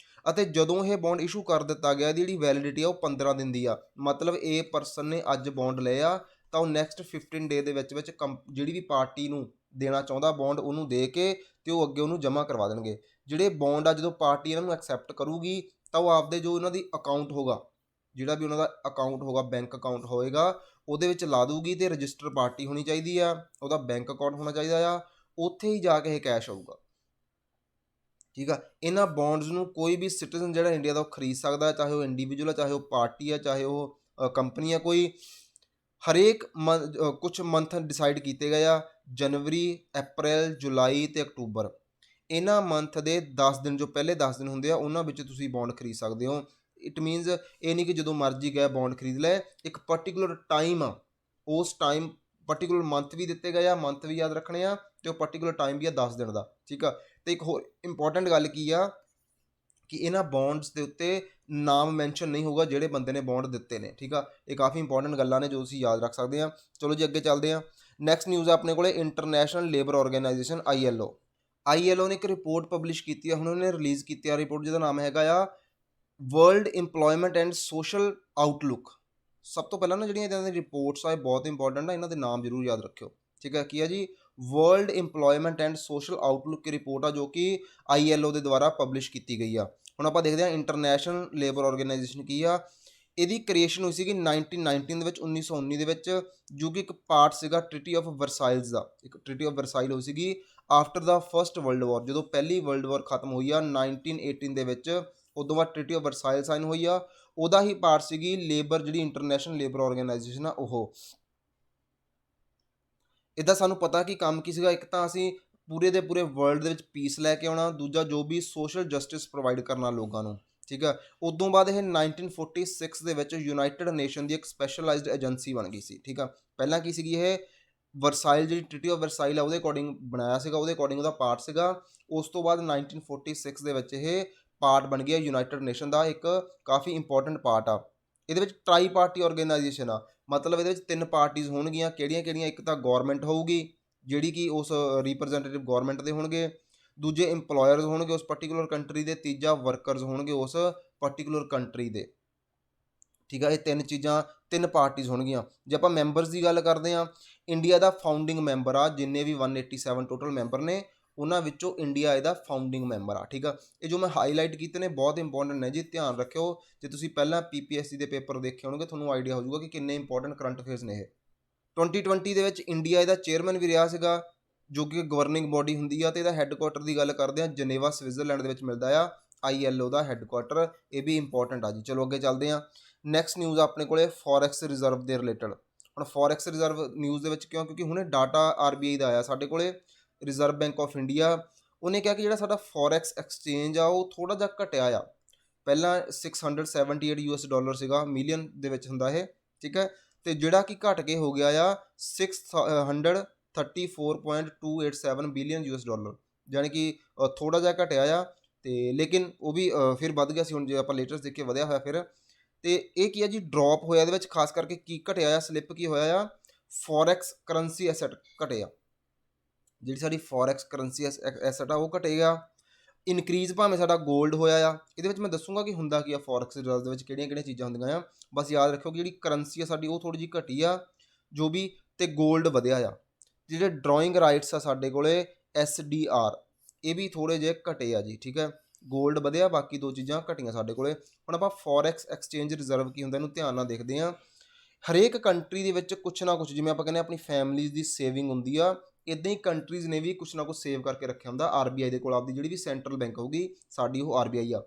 Speaker 1: ਅਤੇ ਜਦੋਂ ਇਹ ਬੌਂਡ ਇਸ਼ੂ ਕਰ ਦਿੱਤਾ ਗਿਆ, ਇਹਦੀ ਜਿਹੜੀ ਵੈਲਿਡਿਟੀ ਆ ਉਹ 15 ਦਿਨ ਦੀ ਆ। ਮਤਲਬ ਇਹ ਪਰਸਨ ਨੇ ਅੱਜ ਬੌਂਡ ਲਏ ਆ ਤਾਂ ਉਹ ਨੈਕਸਟ 15 ਡੇ ਦੇ ਵਿੱਚ ਜਿਹੜੀ ਵੀ ਪਾਰਟੀ ਨੂੰ ਦੇਣਾ ਚਾਹੁੰਦਾ ਬੌਂਡ, ਉਹਨੂੰ ਦੇ ਕੇ ਅਤੇ ਉਹ ਅੱਗੇ ਉਹਨੂੰ ਜਮ੍ਹਾਂ ਕਰਵਾ ਦੇਣਗੇ। ਜਿਹੜੇ ਬੌਂਡ ਆ ਜਦੋਂ ਪਾਰਟੀ ਇਹਨਾਂ ਨੂੰ ਐਕਸੈਪਟ ਕਰੂਗੀ ਤਾਂ ਉਹ ਆਪਦੇ ਜੋ ਉਹਨਾਂ ਦੀ ਅਕਾਊਂਟ ਹੋਗਾ, ਜਿਹੜਾ ਵੀ ਉਹਨਾਂ ਦਾ ਅਕਾਊਂਟ ਹੋਗਾ, ਬੈਂਕ ਅਕਾਊਂਟ ਹੋਏਗਾ, ਉਹਦੇ ਵਿੱਚ ਲਾ ਦੂਗੀ। ਅਤੇ ਰਜਿਸਟਰ ਪਾਰਟੀ ਹੋਣੀ ਚਾਹੀਦੀ ਆ, ਉਹਦਾ ਬੈਂਕ ਅਕਾਊਂਟ ਹੋਣਾ ਚਾਹੀਦਾ ਆ, ਉੱਥੇ ਹੀ ਜਾ ਕੇ ਇਹ ਕੈਸ਼ ਆਊਗਾ। ਠੀਕ ਆ, ਇਹਨਾਂ ਬੌਂਡਸ ਨੂੰ ਕੋਈ ਵੀ ਸਿਟੀਜ਼ਨ ਜਿਹੜਾ ਇੰਡੀਆ ਦਾ ਉਹ ਖਰੀਦ ਸਕਦਾ, ਚਾਹੇ ਉਹ ਇੰਡੀਵਿਜੂਅਲ ਆ, ਚਾਹੇ ਉਹ ਪਾਰਟੀ ਆ, ਚਾਹੇ ਉਹ ਕੰਪਨੀ ਆ ਕੋਈ। ਹਰੇਕ ਕੁਛ ਮੰਥ ਡਿਸਾਈਡ ਕੀਤੇ ਗਏ ਆ, ਜਨਵਰੀ, ਅਪ੍ਰੈਲ, ਜੁਲਾਈ ਅਤੇ ਅਕਤੂਬਰ। ਇਹਨਾਂ ਮੰਥ ਦੇ 10 ਦਿਨ, ਜੋ ਪਹਿਲੇ 10 ਦਿਨ ਹੁੰਦੇ ਆ, ਉਹਨਾਂ ਵਿੱਚ ਤੁਸੀਂ ਬੌਂਡ ਖਰੀਦ ਸਕਦੇ ਹੋ। ਇਟ ਮੀਨਸ ਇਹ ਨਹੀਂ ਕਿ ਜਦੋਂ ਮਰਜ਼ੀ ਗਏ ਬੌਂਡ ਖਰੀਦ ਲਏ, ਇੱਕ ਪਰਟੀਕੂਲਰ ਟਾਈਮ ਆ, ਉਸ ਟਾਈਮ ਪਰਟੀਕੂਲਰ ਮੰਥ ਵੀ ਦਿੱਤੇ ਗਏ ਆ, ਮੰਥ ਵੀ ਯਾਦ ਰੱਖਣੇ ਆ, ਅਤੇ ਉਹ ਪਰਟੀਕੂਲਰ ਟਾਈਮ ਵੀ ਆ 10 ਦਿਨ ਦਾ। ਠੀਕ ਆ, ਅਤੇ ਇੱਕ ਹੋਰ ਇੰਪੋਰਟੈਂਟ ਗੱਲ ਕੀ ਆ ਕਿ ਇਹਨਾਂ ਬੌਂਡਸ ਦੇ ਉੱਤੇ ਨਾਮ ਮੈਂਸ਼ਨ ਨਹੀਂ ਹੋਊਗਾ ਜਿਹੜੇ ਬੰਦੇ ਨੇ ਬੌਂਡ ਦਿੱਤੇ ਨੇ। ਠੀਕ ਆ, ਇਹ ਕਾਫੀ ਇੰਪੋਰਟੈਂਟ ਗੱਲਾਂ ਨੇ ਜੋ ਤੁਸੀਂ ਯਾਦ ਰੱਖ ਸਕਦੇ ਆ। ਚਲੋ ਜੀ ਅੱਗੇ ਚੱਲਦੇ ਹਾਂ। ਨੈਕਸਟ ਨਿਊਜ਼ ਆ ਆਪਣੇ ਕੋਲ ਇੰਟਰਨੈਸ਼ਨਲ ਲੇਬਰ ਆਰਗੇਨਾਈਜੇਸ਼ਨ ILO ਨੇ ਇੱਕ ਰਿਪੋਰਟ ਪਬਲਿਸ਼ ਕੀਤੀ ਆ, ਹੁਣ ਉਹਨੇ ਰਿਲੀਜ਼ ਕੀਤੀ ਆ ਰਿਪੋਰਟ, ਜਿਹਦਾ ਨਾਮ ਹੈਗਾ ਆ world employment and social outlook. ਸਭ ਤੋਂ ਪਹਿਲਾਂ ਨਾ ਜਿਹੜੀਆਂ ਇੱਦਾਂ ਦੀਆਂ ਰਿਪੋਰਟਸ ਆ ਇਹ ਬਹੁਤ ਇੰਪੋਰਟੈਂਟ ਆ, ਇਹਨਾਂ ਦੇ ਨਾਮ ਜ਼ਰੂਰ ਯਾਦ ਰੱਖਿਓ। ਠੀਕ ਹੈ, ਕੀ ਆ ਜੀ, world employment and social outlook the report ਆ, ਜੋ ਕਿ ILO ਦੇ ਦੁਆਰਾ ਪਬਲਿਸ਼ ਕੀਤੀ ਗਈ ਆ। ਹੁਣ ਆਪਾਂ ਦੇਖਦੇ ਹਾਂ ਇੰਟਰਨੈਸ਼ਨਲ ਲੇਬਰ ਆਰਗੇਨਾਈਜੇਸ਼ਨ ਕੀ ਆ। ਇਹਦੀ ਕ੍ਰੀਏਸ਼ਨ ਹੋਈ ਸੀਗੀ 1919 ਦੇ ਵਿੱਚ, 1919 ਦੇ ਵਿੱਚ, ਜੋ ਕਿ ਇੱਕ ਪਾਰਟ ਸੀਗਾ ਟ੍ਰੀਟੀ ਆਫ ਵਰਸਾਈਲਸ ਦਾ। ਇੱਕ ਟ੍ਰੀਟੀ ਆਫ ਵਰਸਾਈਲ ਹੋਈ ਸੀਗੀ ਆਫਟਰ ਦਾ ਫਸਟ ਵਰਲਡ ਵਾਰ, ਜਦੋਂ ਪਹਿਲੀ ਵਰਲਡ ਵਾਰ ਖਤਮ ਹੋਈ ਆ 1918 ਦੇ ਵਿੱਚ। ਉਦੋਂ ਬਾਅਦ ਟ੍ਰੀਟੀ ਆਫ ਵਰਸਾਈਲ ਸਾਈਨ ਹੋਈ ਆ, ਉਹਦਾ ਹੀ ਪਾਰਟ ਸੀਗੀ ਲੇਬਰ, ਜਿਹੜੀ ਇੰਟਰਨੈਸ਼ਨਲ ਲੇਬਰ ਆਰਗੇਨਾਈਜੇਸ਼ਨ ਆ ਉਹ। ਇਹਦਾ ਸਾਨੂੰ ਪਤਾ ਕਿ ਕੰਮ ਕੀ ਸੀਗਾ, ਇੱਕ ਤਾਂ ਅਸੀਂ ਪੂਰੇ ਦੇ ਪੂਰੇ ਵਰਲਡ ਦੇ ਵਿੱਚ ਪੀਸ ਲੈ ਕੇ ਆਉਣਾ, ਦੂਜਾ ਜੋ ਵੀ ਸੋਸ਼ਲ ਜਸਟਿਸ ਪ੍ਰੋਵਾਈਡ ਕਰਨਾ ਲੋਕਾਂ ਨੂੰ। ਠੀਕ ਆ, ਉਦੋਂ ਬਾਅਦ ਇਹ 1946 ਦੇ ਵਿੱਚ ਯੂਨਾਈਟਿਡ ਨੇਸ਼ਨ ਦੀ ਇੱਕ ਸਪੈਸ਼ਲਾਈਜ਼ਡ ਏਜੰਸੀ ਬਣ ਗਈ ਸੀ। ਠੀਕ ਆ, ਪਹਿਲਾਂ ਕੀ ਸੀਗੀ ਇਹ ਵਰਸਾਈਲ, ਜਿਹੜੀ ਟ੍ਰੀਟੀ ਆਫ ਵਰਸਾਈਲ ਆ ਉਹਦੇ ਅਕੋਰਡਿੰਗ ਬਣਾਇਆ ਸੀਗਾ, ਉਹਦੇ ਅਕੋਰਡਿੰਗ ਉਹਦਾ ਪਾਰਟ ਸੀਗਾ। ਉਸ ਤੋਂ ਬਾਅਦ 1946 ਦੇ ਵਿੱਚ ਇਹ ਪਾਰਟ ਬਣ ਗਿਆ ਯੂਨਾਈਟਿਡ ਨੇਸ਼ਨ ਦਾ, ਇੱਕ ਕਾਫੀ ਇੰਪੋਰਟੈਂਟ ਪਾਰਟ ਆ। ਇਹਦੇ ਵਿੱਚ ਟਰਾਈ ਪਾਰਟੀ ਆਰਗੇਨਾਈਜੇਸ਼ਨ ਆ, ਮਤਲਬ ਇਹਦੇ ਵਿੱਚ 3 ਪਾਰਟੀਜ਼ ਹੋਣਗੀਆਂ। ਕਿਹੜੀਆਂ-ਕਿਹੜੀਆਂ, ਇੱਕ ਤਾਂ ਗੌਰਮੈਂਟ ਹੋਊਗੀ ਜਿਹੜੀ ਕਿ ਉਸ ਰਿਪਰੈਜ਼ੈਂਟੇਟਿਵ ਗੌਰਮੈਂਟ ਦੇ ਹੋਣਗੇ, ਦੂਜੇ ਇੰਪਲੋਇਰਸ ਹੋਣਗੇ ਉਸ ਪਰਟੀਕੂਲਰ ਕੰਟਰੀ ਦੇ, ਤੀਜਾ ਵਰਕਰਸ ਹੋਣਗੇ ਉਸ ਪਰਟੀਕੂਲਰ ਕੰਟਰੀ ਦੇ। ਠੀਕ ਆ, ਇਹ 3 ਚੀਜ਼ਾਂ 3 ਪਾਰਟੀਜ਼ ਹੋਣਗੀਆਂ। ਜੇ ਆਪਾਂ ਮੈਂਬਰਸ ਦੀ ਗੱਲ ਕਰਦੇ ਹਾਂ, ਇੰਡੀਆ ਦਾ ਫਾਊਂਡਿੰਗ ਮੈਂਬਰ ਆ, ਜਿੰਨੇ ਵੀ 187 ਟੋਟਲ ਮੈਂਬਰ ਨੇ ਉਹਨਾਂ ਵਿੱਚੋਂ ਇੰਡੀਆ ਇਹਦਾ ਫਾਊਂਡਿੰਗ ਮੈਂਬਰ ਆ। ਠੀਕ ਆ, ਇਹ ਜੋ ਮੈਂ ਹਾਈਲਾਈਟ ਕੀਤੇ ਨੇ ਬਹੁਤ ਇੰਪੋਰਟੈਂਟ ਨੇ ਜੀ, ਧਿਆਨ ਰੱਖਿਓ। ਜੇ ਤੁਸੀਂ ਪਹਿਲਾਂ PPSC ਦੇ ਪੇਪਰ ਦੇਖੇ ਹੋਣਗੇ ਤੁਹਾਨੂੰ ਆਈਡੀਆ ਹੋ ਜਾਊਗਾ ਕਿ ਕਿੰਨੇ ਇੰਪੋਰਟੈਂਟ ਕਰੰਟ ਅਫੇਅਰਸ ਨੇ ਇਹ। 2020 ਦੇ ਵਿੱਚ ਇੰਡੀਆ ਇਹਦਾ ਚੇਅਰਮੈਨ ਵੀ ਰਿਹਾ ਸੀਗਾ, ਜੋ ਕਿ ਗਵਰਨਿੰਗ ਬੋਡੀ ਹੁੰਦੀ ਆ, ਤੇ ਇਹਦਾ ਹੈੱਡਕੁਆਟਰ ਦੀ ਗੱਲ ਕਰਦੇ ਹਾਂ ਜਨੇਵਾ ਸਵਿਟਜ਼ਰਲੈਂਡ ਦੇ ਵਿੱਚ ਮਿਲਦਾ ਆ, ILO ਦਾ ਹੈੱਡਕੁਆਟਰ, ਇਹ ਵੀ ਇੰਪੋਰਟੈਂਟ ਆ ਜੀ। ਚਲੋ ਅੱਗੇ ਚੱਲਦੇ ਹਾਂ। ਨੈਕਸਟ ਨਿਊਜ਼ ਆਪਣੇ ਕੋਲੇ ਫੋਰੈਕਸ ਰਿਜ਼ਰਵ ਦੇ ਰਿਲੇਟਡ। ਹੁਣ ਫੋਰੈਕਸ ਰਿਜ਼ਰਵ ਨਿਊਜ਼ ਦੇ ਵਿੱਚ ਕਿਉਂ, ਕਿਉਂਕਿ ਹੁਣੇ ਡਾਟਾ RBI ਦਾ ਆਇਆ ਸਾਡੇ ਕੋਲੇ, ਰਿਜ਼ਰਵ ਬੈਂਕ ਆਫ ਇੰਡੀਆ। ਉਹਨੇ ਕਿਹਾ ਕਿ ਜਿਹੜਾ ਸਾਡਾ ਫੋਰੈਕਸ ਐਕਸਚੇਂਜ ਆ ਉਹ ਥੋੜ੍ਹਾ ਜਿਹਾ ਘਟਿਆ ਆ। ਪਹਿਲਾਂ $678 ਸੀਗਾ, ਮਿਲੀਅਨ ਦੇ ਵਿੱਚ ਹੁੰਦਾ ਇਹ, ਠੀਕ ਹੈ, ਅਤੇ ਜਿਹੜਾ ਕਿ ਘਟ ਕੇ ਹੋ ਗਿਆ ਆ $634.287 ਬਿਲੀਅਨ ਯਾਨੀ ਕਿ ਥੋੜ੍ਹਾ ਜਿਹਾ ਘਟਿਆ ਆ, ਅਤੇ ਲੇਕਿਨ ਉਹ ਵੀ ਫਿਰ ਵੱਧ ਗਿਆ ਸੀ। ਹੁਣ ਜੇ ਆਪਾਂ ਲੇਟੈਸਟ ਦੇਖੀਏ ਵਧਿਆ ਹੋਇਆ ਫਿਰ, ਅਤੇ ਇਹ ਕੀ ਆ ਜੀ, ਡਰੋਪ ਹੋਇਆ ਇਹਦੇ ਵਿੱਚ ਖਾਸ ਕਰਕੇ ਕੀ ਘਟਿਆ ਆ, ਸਲਿੱਪ ਕੀ ਹੋਇਆ ਆ, ਫੋਰੈਕਸ ਕਰੰਸੀ ਐਸੈਟ ਘਟਿਆ। ਜਿਹੜੀ ਸਾਡੀ ਫੋਰੈਕਸ ਕਰੰਸੀ ਐਸੈਟ ਆ ਉਹ ਘਟੇਗਾ। ਇਨਕਰੀਜ਼ ਭਾਵੇਂ ਸਾਡਾ ਗੋਲਡ ਹੋਇਆ ਆ। ਇਹਦੇ ਵਿੱਚ ਮੈਂ ਦੱਸੂਗਾ ਕਿ ਹੁੰਦਾ ਕੀ ਆ ਫੋਰੈਕਸ ਰਿਜ਼ਰਵ ਦੇ ਵਿੱਚ, ਕਿਹੜੀਆਂ ਕਿਹੜੀਆਂ ਚੀਜ਼ਾਂ ਹੁੰਦੀਆਂ ਆ। ਬਸ ਯਾਦ ਰੱਖਿਓ ਕਿ ਜਿਹੜੀ ਕਰੰਸੀ ਆ ਸਾਡੀ ਉਹ ਥੋੜ੍ਹੀ ਜਿਹੀ ਘਟੀ ਆ ਜੋ ਵੀ, ਅਤੇ ਗੋਲਡ ਵਧਿਆ ਆ। ਜਿਹੜੇ ਡਰਾਇੰਗ ਰਾਈਟਸ ਆ ਸਾਡੇ ਕੋਲੇ SDR, ਇਹ ਵੀ ਥੋੜ੍ਹੇ ਜਿਹੇ ਘਟੇ ਆ ਜੀ, ਠੀਕ ਹੈ। ਗੋਲਡ ਵਧਿਆ, ਬਾਕੀ 2 ਚੀਜ਼ਾਂ ਘਟੀਆਂ ਸਾਡੇ ਕੋਲੇ। ਹੁਣ ਆਪਾਂ ਫੋਰੈਕਸ ਐਕਸਚੇਂਜ ਰਿਜ਼ਰਵ ਕੀ ਹੁੰਦਾ ਇਹਨੂੰ ਧਿਆਨ ਨਾਲ ਦੇਖਦੇ ਹਾਂ। ਹਰੇਕ ਕੰਟਰੀ ਦੇ ਵਿੱਚ ਕੁਛ ਨਾ ਕੁਛ, ਜਿਵੇਂ ਆਪਾਂ ਕਹਿੰਦੇ ਆਪਣੀ ਫੈਮਲੀਜ਼ ਦੀ ਸੇਵਿੰਗ ਹੁੰਦੀ ਆ, ਇੱਦਾਂ ਹੀ ਕੰਟਰੀਜ਼ ਨੇ ਵੀ ਕੁਛ ਨਾ ਕੁਛ ਸੇਵ ਕਰਕੇ ਰੱਖਿਆ ਹੁੰਦਾ। RBI ਦੇ ਕੋਲ ਆਪਦੀ ਜਿਹੜੀ ਵੀ ਸੈਂਟਰਲ ਬੈਂਕ ਹੋਊਗੀ, ਸਾਡੀ ਉਹ RBI ਆ।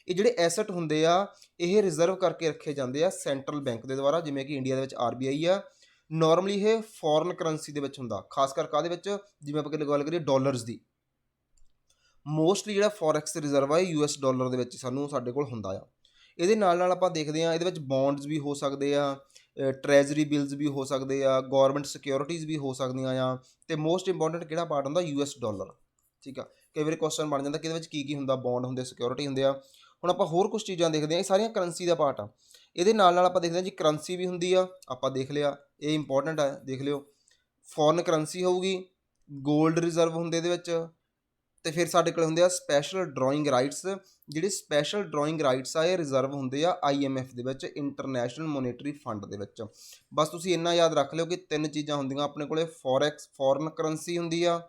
Speaker 1: ਇਹ ਜਿਹੜੇ ਐਸਟ ਹੁੰਦੇ ਆ ਇਹ ਰਿਜ਼ਰਵ ਕਰਕੇ ਰੱਖੇ ਜਾਂਦੇ ਆ ਸੈਂਟਰਲ ਬੈਂਕ ਦੇ ਦੁਆਰਾ, ਜਿਵੇਂ ਕਿ ਇੰਡੀਆ ਦੇ ਵਿੱਚ RBI ਆ। ਨੋਰਮਲੀ ਇਹ ਫੋਰਨ ਕਰੰਸੀ ਦੇ ਵਿੱਚ ਹੁੰਦਾ, ਖਾਸ ਕਰ ਕਾਹਦੇ ਵਿੱਚ, ਜਿਵੇਂ ਆਪਾਂ ਗੱਲ ਕਰੀਏ ਡਾਲਰਸ ਦੀ। ਮੋਸਟਲੀ ਜਿਹੜਾ ਫੋਰੈਕਸ ਰਿਜ਼ਰਵ ਆ ਇਹ US ਡਾਲਰ ਦੇ ਵਿੱਚ ਸਾਡੇ ਕੋਲ ਹੁੰਦਾ ਆ। ਇਹਦੇ ਨਾਲ ਨਾਲ ਆਪਾਂ ਦੇਖਦੇ ਹਾਂ ਇਹਦੇ ਵਿੱਚ ਬੌਂਡਸ ਵੀ ਹੋ ਸਕਦੇ ਆ, ਟਰੈਜਰੀ ਬਿਲਸ ਵੀ ਹੋ ਸਕਦੇ ਆ, ਗੌਰਮੈਂਟ ਸਿਕਿਉਰਿਟੀਜ਼ ਵੀ ਹੋ ਸਕਦੀਆਂ ਆ, ਅਤੇ ਮੋਸਟ ਇੰਪੋਰਟੈਂਟ ਕਿਹੜਾ ਪਾਰਟ ਹੁੰਦਾ, US ਡਾਲਰ। ਠੀਕ ਆ, ਕਈ ਵਾਰੀ ਕੁਐਸਚਨ ਬਣ ਜਾਂਦਾ ਕਿ ਇਹਦੇ ਵਿੱਚ ਕੀ ਕੀ ਹੁੰਦਾ, ਬੌਂਡ ਹੁੰਦੇ, ਸਿਕਿਉਰਿਟੀ ਹੁੰਦੇ ਆ। ਹੁਣ ਆਪਾਂ ਹੋਰ ਕੁਛ ਚੀਜ਼ਾਂ ਦੇਖਦੇ ਹਾਂ, ਇਹ ਸਾਰੀਆਂ ਕਰੰਸੀ ਦਾ ਪਾਰਟ ਆ। ਇਹਦੇ ਨਾਲ ਨਾਲ ਆਪਾਂ ਦੇਖਦੇ ਹਾਂ ਜੀ ਕਰੰਸੀ ਵੀ ਹੁੰਦੀ ਆ, ਆਪਾਂ ਦੇਖ ਲਿਆ, ਇਹ ਇੰਪੋਰਟੈਂਟ ਆ, ਦੇਖ ਲਿਓ। ਫੋਰਨ ਕਰੰਸੀ ਹੋਊਗੀ, ਗੋਲਡ ਰਿਜ਼ਰਵ ਹੁੰਦੇ ਇਹਦੇ ਵਿੱਚ, ਅਤੇ ਫਿਰ ਸਾਡੇ ਕੋਲ ਹੁੰਦੇ ਆ ਸਪੈਸ਼ਲ ਡਰਾਇੰਗ ਰਾਈਟਸ। ਜਿਹੜੇ ਸਪੈਸ਼ਲ ਡਰਾਇੰਗ ਰਾਈਟਸ ਆ ਇਹ ਰਿਜ਼ਰਵ ਹੁੰਦੇ ਆ IMF ਦੇ ਵਿੱਚ, ਇੰਟਰਨੈਸ਼ਨਲ ਮੋਨੀਟਰੀ ਫੰਡ ਦੇ ਵਿੱਚ। ਬਸ ਤੁਸੀਂ ਇੰਨਾ ਯਾਦ ਰੱਖ ਲਿਓ ਕਿ 3 ਚੀਜ਼ਾਂ ਹੁੰਦੀਆਂ ਆਪਣੇ ਕੋਲੇ, ਫੋਰੈਕਸ ਫੋਰਨ ਕਰੰਸੀ ਹੁੰਦੀ ਆ,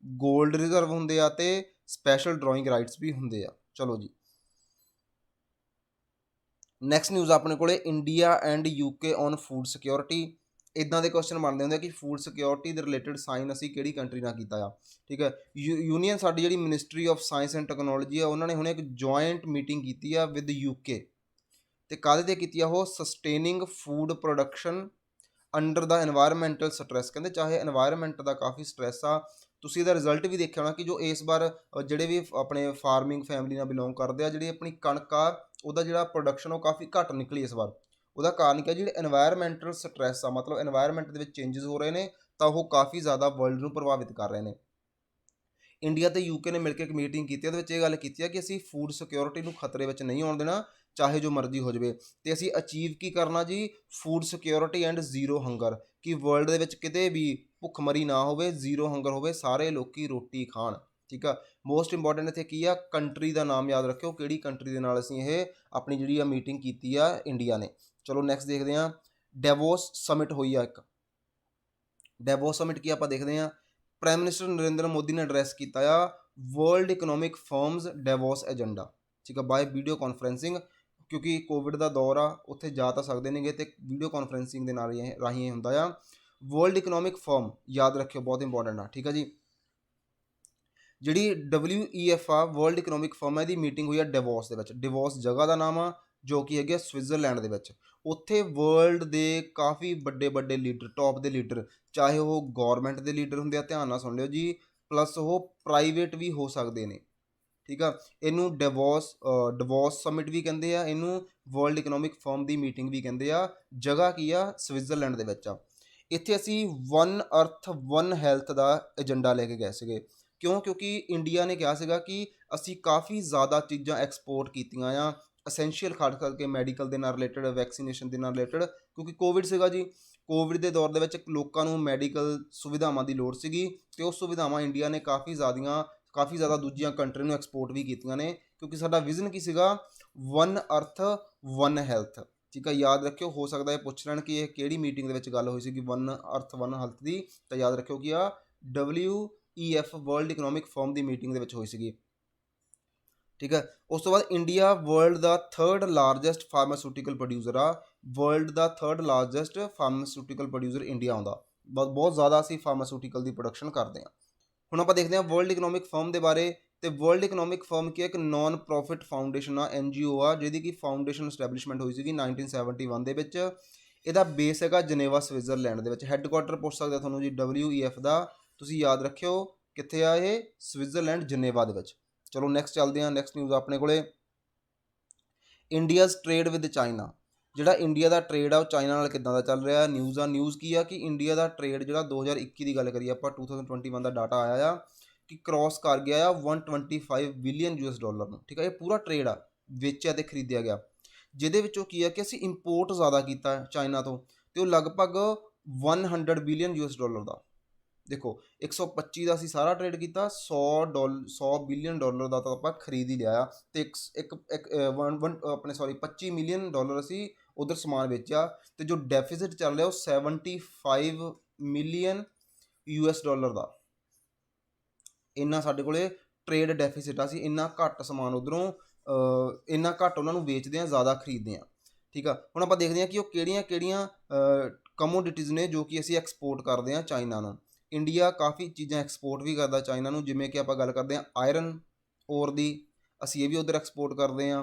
Speaker 1: ਗੋਲਡ ਰਿਜ਼ਰਵ ਹੁੰਦੇ ਆ, ਅਤੇ ਸਪੈਸ਼ਲ ਡਰਾਇੰਗ ਰਾਈਟਸ ਵੀ ਹੁੰਦੇ ਆ। ਚਲੋ ਜੀ, ਨੈਕਸਟ ਨਿਊਜ਼ ਆਪਣੇ ਕੋਲੇ India and UK on food security. ਇੱਦਾਂ ਦੇ ਕੁਐਸਚਨ ਬਣਦੇ ਹੁੰਦੇ ਆ ਕਿ ਫੂਡ ਸਿਕਿਉਰਿਟੀ ਦੇ ਰਿਲੇਟਡ ਸਾਈਨ ਅਸੀਂ ਕਿਹੜੀ ਕੰਟਰੀ ਨਾਲ ਕੀਤਾ ਆ, ਠੀਕ ਹੈ। ਯੂਨੀਅਨ ਸਾਡੀ ਜਿਹੜੀ ministry of science and technology ਆ, ਉਹਨਾਂ ਨੇ ਹੁਣੇ ਇੱਕ ਜੁਆਇੰਟ ਮੀਟਿੰਗ ਕੀਤੀ ਆ ਵਿਦ UK, ਅਤੇ ਕਾਹਦੇ 'ਤੇ ਕੀਤੀ ਆ ਉਹ, ਸਸਟੇਨਿੰਗ ਫੂਡ ਪ੍ਰੋਡਕਸ਼ਨ ਅੰਡਰ ਦਾ ਐਨਵਾਇਰਮੈਂਟਲ ਸਟਰੈਸ। ਕਹਿੰਦੇ ਚਾਹੇ ਐਨਵਾਇਰਮੈਂਟ ਦਾ ਕਾਫੀ ਸਟਰੈਸ ਆ, ਤੁਸੀਂ ਇਹਦਾ ਰਿਜ਼ਲਟ ਵੀ ਦੇਖਿਆ ਹੋਣਾ ਕਿ ਜੋ ਇਸ ਵਾਰ ਜਿਹੜੇ ਵੀ ਆਪਣੇ ਫਾਰਮਿੰਗ ਫੈਮਿਲੀ ਨਾਲ ਬਿਲੋਂਗ ਕਰਦੇ ਆ, ਜਿਹੜੀ ਆਪਣੀ ਕਣਕ ਆ ਉਹਦਾ ਜਿਹੜਾ ਪ੍ਰੋਡਕਸ਼ਨ ਉਹ ਕਾਫੀ ਘੱਟ ਨਿਕਲੀ ਇਸ ਵਾਰ। ਉਹਦਾ ਕਾਰਨ ਕੀ ਆ, ਜਿਹੜੇ ਐਨਵਾਇਰਮੈਂਟਲ ਸਟਰੈਸ ਆ, ਮਤਲਬ ਐਨਵਾਇਰਮੈਂਟ ਦੇ ਵਿੱਚ ਚੇਂਜਸ ਹੋ ਰਹੇ ਨੇ, ਤਾਂ ਉਹ ਕਾਫੀ ਜ਼ਿਆਦਾ ਵਰਲਡ ਨੂੰ ਪ੍ਰਭਾਵਿਤ ਕਰ ਰਹੇ ਨੇ। ਇੰਡੀਆ ਅਤੇ UK ਨੇ ਮਿਲ ਕੇ ਇੱਕ ਮੀਟਿੰਗ ਕੀਤੀ, ਉਹਦੇ ਵਿੱਚ ਇਹ ਗੱਲ ਕੀਤੀ ਆ ਕਿ ਅਸੀਂ ਫੂਡ ਸਿਕਿਉਰਿਟੀ ਨੂੰ ਖਤਰੇ ਵਿੱਚ ਨਹੀਂ ਆਉਣ ਦੇਣਾ, ਚਾਹੇ ਜੋ ਮਰਜ਼ੀ ਹੋ ਜਾਵੇ, ਅਤੇ ਅਸੀਂ ਅਚੀਵ ਕੀ ਕਰਨਾ ਜੀ, food security and zero hunger, ਕਿ ਵਰਲਡ ਦੇ ਵਿੱਚ ਕਿਤੇ ਵੀ ਭੁੱਖਮਰੀ ਨਾ ਹੋਵੇ, ਜ਼ੀਰੋ ਹੰਗਰ ਹੋਵੇ, ਸਾਰੇ ਲੋਕ ਰੋਟੀ ਖਾਣ। ਠੀਕ ਆ, ਮੋਸਟ ਇੰਪੋਰਟੈਂਟ ਇੱਥੇ ਕੀ ਆ, ਕੰਟਰੀ ਦਾ ਨਾਮ ਯਾਦ ਰੱਖਿਓ, ਕਿਹੜੀ ਕੰਟਰੀ ਦੇ ਨਾਲ ਅਸੀਂ ਇਹ ਆਪਣੀ ਜਿਹੜੀ ਆ ਮੀਟਿੰਗ ਕੀਤੀ ਆ ਇੰਡੀਆ ਨੇ। ਚਲੋ ਨੈਕਸਟ ਦੇਖਦੇ ਹਾਂ, ਡੈਵੋਸ ਸਮਿਟ ਹੋਈ ਆ ਇੱਕ। ਡੈਵੋਸ ਸਮਿਟ ਕੀ ਆਪਾਂ ਦੇਖਦੇ ਹਾਂ, ਪ੍ਰਾਈਮ ਮਿਨਿਸਟਰ ਨਰਿੰਦਰ ਮੋਦੀ ਨੇ ਐਡਰੈਸ ਕੀਤਾ ਆ ਵਰਲਡ ਇਕਨੋਮਿਕ ਫੋਰਮਸ ਡੈਵੋਸ ਏਜੰਡਾ, ਠੀਕ ਆ, ਬਾਏ ਵੀਡੀਓ ਕਾਨਫਰੰਸਿੰਗ, ਕਿਉਂਕਿ ਕੋਵਿਡ ਦਾ ਦੌਰ ਆ, ਉੱਥੇ ਜਾ ਤਾਂ ਸਕਦੇ ਨੇਗੇ, ਅਤੇ ਵੀਡੀਓ ਕਾਨਫਰੰਸਿੰਗ ਦੇ ਨਾਲ ਰਾਹੀਂ ਇਹ ਹੁੰਦਾ ਆ। ਵਰਲਡ ਇਕਨੋਮਿਕ ਫੋਰਮ ਯਾਦ ਰੱਖਿਓ, ਬਹੁਤ ਇੰਪੋਰਟੈਂਟ ਆ, ਠੀਕ ਆ ਜੀ। ਜਿਹੜੀ WEF ਆ, ਵਰਲਡ ਇਕਨੋਮਿਕ ਫੋਰਮ ਹੈ, ਇਹਦੀ ਮੀਟਿੰਗ ਹੋਈ ਆ ਡੈਵੋਸ ਦੇ ਵਿੱਚ। ਡੈਵੋਸ ਜਗ੍ਹਾ ਦਾ ਨਾਮ ਆ, ਜੋ ਕਿ ਹੈਗੇ ਸਵਿਟਜ਼ਰਲੈਂਡ ਦੇ ਵਿੱਚ। ਉੱਥੇ ਵਰਲਡ ਦੇ ਕਾਫੀ ਵੱਡੇ ਵੱਡੇ ਲੀਡਰ, ਟੌਪ ਦੇ ਲੀਡਰ, ਚਾਹੇ ਉਹ ਗੌਰਮੈਂਟ ਦੇ ਲੀਡਰ ਹੁੰਦੇ ਆ, ਧਿਆਨ ਨਾਲ ਸੁਣ ਲਿਓ ਜੀ, ਪਲੱਸ ਉਹ ਪ੍ਰਾਈਵੇਟ ਵੀ ਹੋ ਸਕਦੇ ਨੇ, ਠੀਕ ਆ। ਇਹਨੂੰ ਡੈਵੋਸ ਸਮਿਟ ਵੀ ਕਹਿੰਦੇ ਆ, ਇਹਨੂੰ ਵਰਲਡ ਇਕਨੋਮਿਕ ਫੋਰਮ ਦੀ ਮੀਟਿੰਗ ਵੀ ਕਹਿੰਦੇ ਆ। ਜਗ੍ਹਾ ਕੀ ਆ, ਸਵਿਟਜ਼ਰਲੈਂਡ ਦੇ ਵਿੱਚ ਆ। ਇੱਥੇ ਅਸੀਂ ਵਨ ਅਰਥ ਵਨ ਹੈਲਥ ਦਾ ਏਜੰਡਾ ਲੈ ਕੇ ਗਏ ਸੀਗੇ। ਕਿਉਂ? ਕਿਉਂਕਿ ਇੰਡੀਆ ਨੇ ਕਿਹਾ ਸੀਗਾ ਕਿ ਅਸੀਂ ਕਾਫੀ ਜ਼ਿਆਦਾ ਚੀਜ਼ਾਂ ਐਕਸਪੋਰਟ ਕੀਤੀਆਂ ਆ, ਅਸੈਂਸ਼ੀਅਲ ਖਾਸ ਕਰਕੇ ਮੈਡੀਕਲ ਦੇ ਨਾਲ ਰਿਲੇਟਡ, ਵੈਕਸੀਨੇਸ਼ਨ ਦੇ ਨਾਲ ਰਿਲੇਟਡ, ਕਿਉਂਕਿ ਕੋਵਿਡ ਸੀਗਾ ਜੀ। ਕੋਵਿਡ ਦੇ ਦੌਰ ਦੇ ਵਿੱਚ ਲੋਕਾਂ ਨੂੰ ਮੈਡੀਕਲ ਸੁਵਿਧਾਵਾਂ ਦੀ ਲੋੜ ਸੀਗੀ, ਅਤੇ ਉਹ ਸੁਵਿਧਾਵਾਂ ਇੰਡੀਆ ਨੇ ਕਾਫੀ ਜ਼ਿਆਦਾ ਦੂਜੀਆਂ ਕੰਟਰੀ ਨੂੰ ਐਕਸਪੋਰਟ ਵੀ ਕੀਤੀਆਂ ਨੇ, ਕਿਉਂਕਿ ਸਾਡਾ ਵਿਜ਼ਨ ਕੀ ਸੀਗਾ, ਵਨ ਅਰਥ ਵਨ ਹੈਲਥ, ठीक है, याद रखियो, हो सकता है पुछ लैण कि यह किहड़ी मीटिंग दे विच गल होई सीगी वन अर्थ वन हेल्थ दी, तो याद रखियो कि आ WEF वर्ल्ड इकनॉमिक फोरम की मीटिंग दे विच होई सीगी। ठीक है, उस तो बाद इंडिया वर्ल्ड का 3rd लार्जैसट फार्मासूटिकल प्रोड्यूसर आ। वर्ल्ड का 3rd लार्जैसट फार्मासूटिकल प्रोड्यूसर इंडिया आउंदा। बहुत ज़्यादा असीं फार्मासूटिकल की प्रोडक्शन करते हैं। हुण आपां देखदे हां वर्ल्ड इकनॉमिक फर्म के बारे। तो वर्ल्ड इकनॉमिक फर्म की एक नॉन प्रॉफिट फाउंडेशन आ, NGO आ, जिहदी की फाउंडेशन इस्टैबलिशमेंट हुई सी 1971 दे विच। इहदा बेस हैगा जनेवा स्विट्जरलैंड दे विच। हैडकुआटर पुछ सकदा तुहानूं जी WEF दा, तुसीं याद रखियो कित्थे आ ये, स्विट्जरलैंड जनेवा दे विच। चलो नैक्सट चलदे हां, नैक्सट न्यूज़ अपने कोले इंडियाज़ ट्रेड विद चाइना। ਜਿਹੜਾ ਇੰਡੀਆ ਦਾ ਟ੍ਰੇਡ ਆ ਉਹ ਚਾਈਨਾ ਨਾਲ ਕਿੱਦਾਂ ਦਾ ਚੱਲ ਰਿਹਾ। ਨਿਊਜ਼ ਕੀ ਆ ਕਿ ਇੰਡੀਆ ਦਾ ਟ੍ਰੇਡ ਜਿਹੜਾ 2021 ਦੀ ਗੱਲ ਕਰੀਏ ਆਪਾਂ, 2021 ਦਾ ਡਾਟਾ ਆਇਆ ਆ ਕਿ ਕ੍ਰੋਸ ਕਰ ਗਿਆ ਆ 125 ਬਿਲੀਅਨ US ਡਾਲਰ ਨੂੰ। ਠੀਕ ਆ, ਇਹ ਪੂਰਾ ਟ੍ਰੇਡ ਆ, ਵੇਚਿਆ ਤੇ ਖਰੀਦਿਆ ਗਿਆ। ਜਿਹਦੇ ਵਿੱਚੋਂ ਕੀ ਆ ਕਿ ਅਸੀਂ ਇੰਪੋਰਟ ਜ਼ਿਆਦਾ ਕੀਤਾ ਚਾਈਨਾ ਤੋਂ, ਤੇ ਉਹ ਲਗਭਗ 100 ਬਿਲੀਅਨ US ਡਾਲਰ ਦਾ। देखो 125 का असी सारा ट्रेड किया, 100 बिलियन डॉलर का तो आप खरीद ही लिया। तो अपने 25 मिलियन डॉलर असी उधर समान बेचा। तो जो डेफिसिट चल रहा वो 75 मिलियन US डॉलर का। इन्ना साडे कोले ट्रेड डेफिसिट आ, असी इन्ना घट समान उधरों इन्ना घट उन्होंने वेचते हैं, ज़्यादा खरीदते हैं। ठीक है, हुण आपां देखते हैं कि वो किहड़ियां कमोडिटीज़ ने जो कि असी एक्सपोर्ट करते हैं चाइना नूं। इंडिया काफ़ी चीज़ां एक्सपोर्ट भी करता चाइना नूं, जिवें कि आपां गल करते हैं आयरन ओर दी, असी ये भी उधर एक्सपोर्ट करते हैं।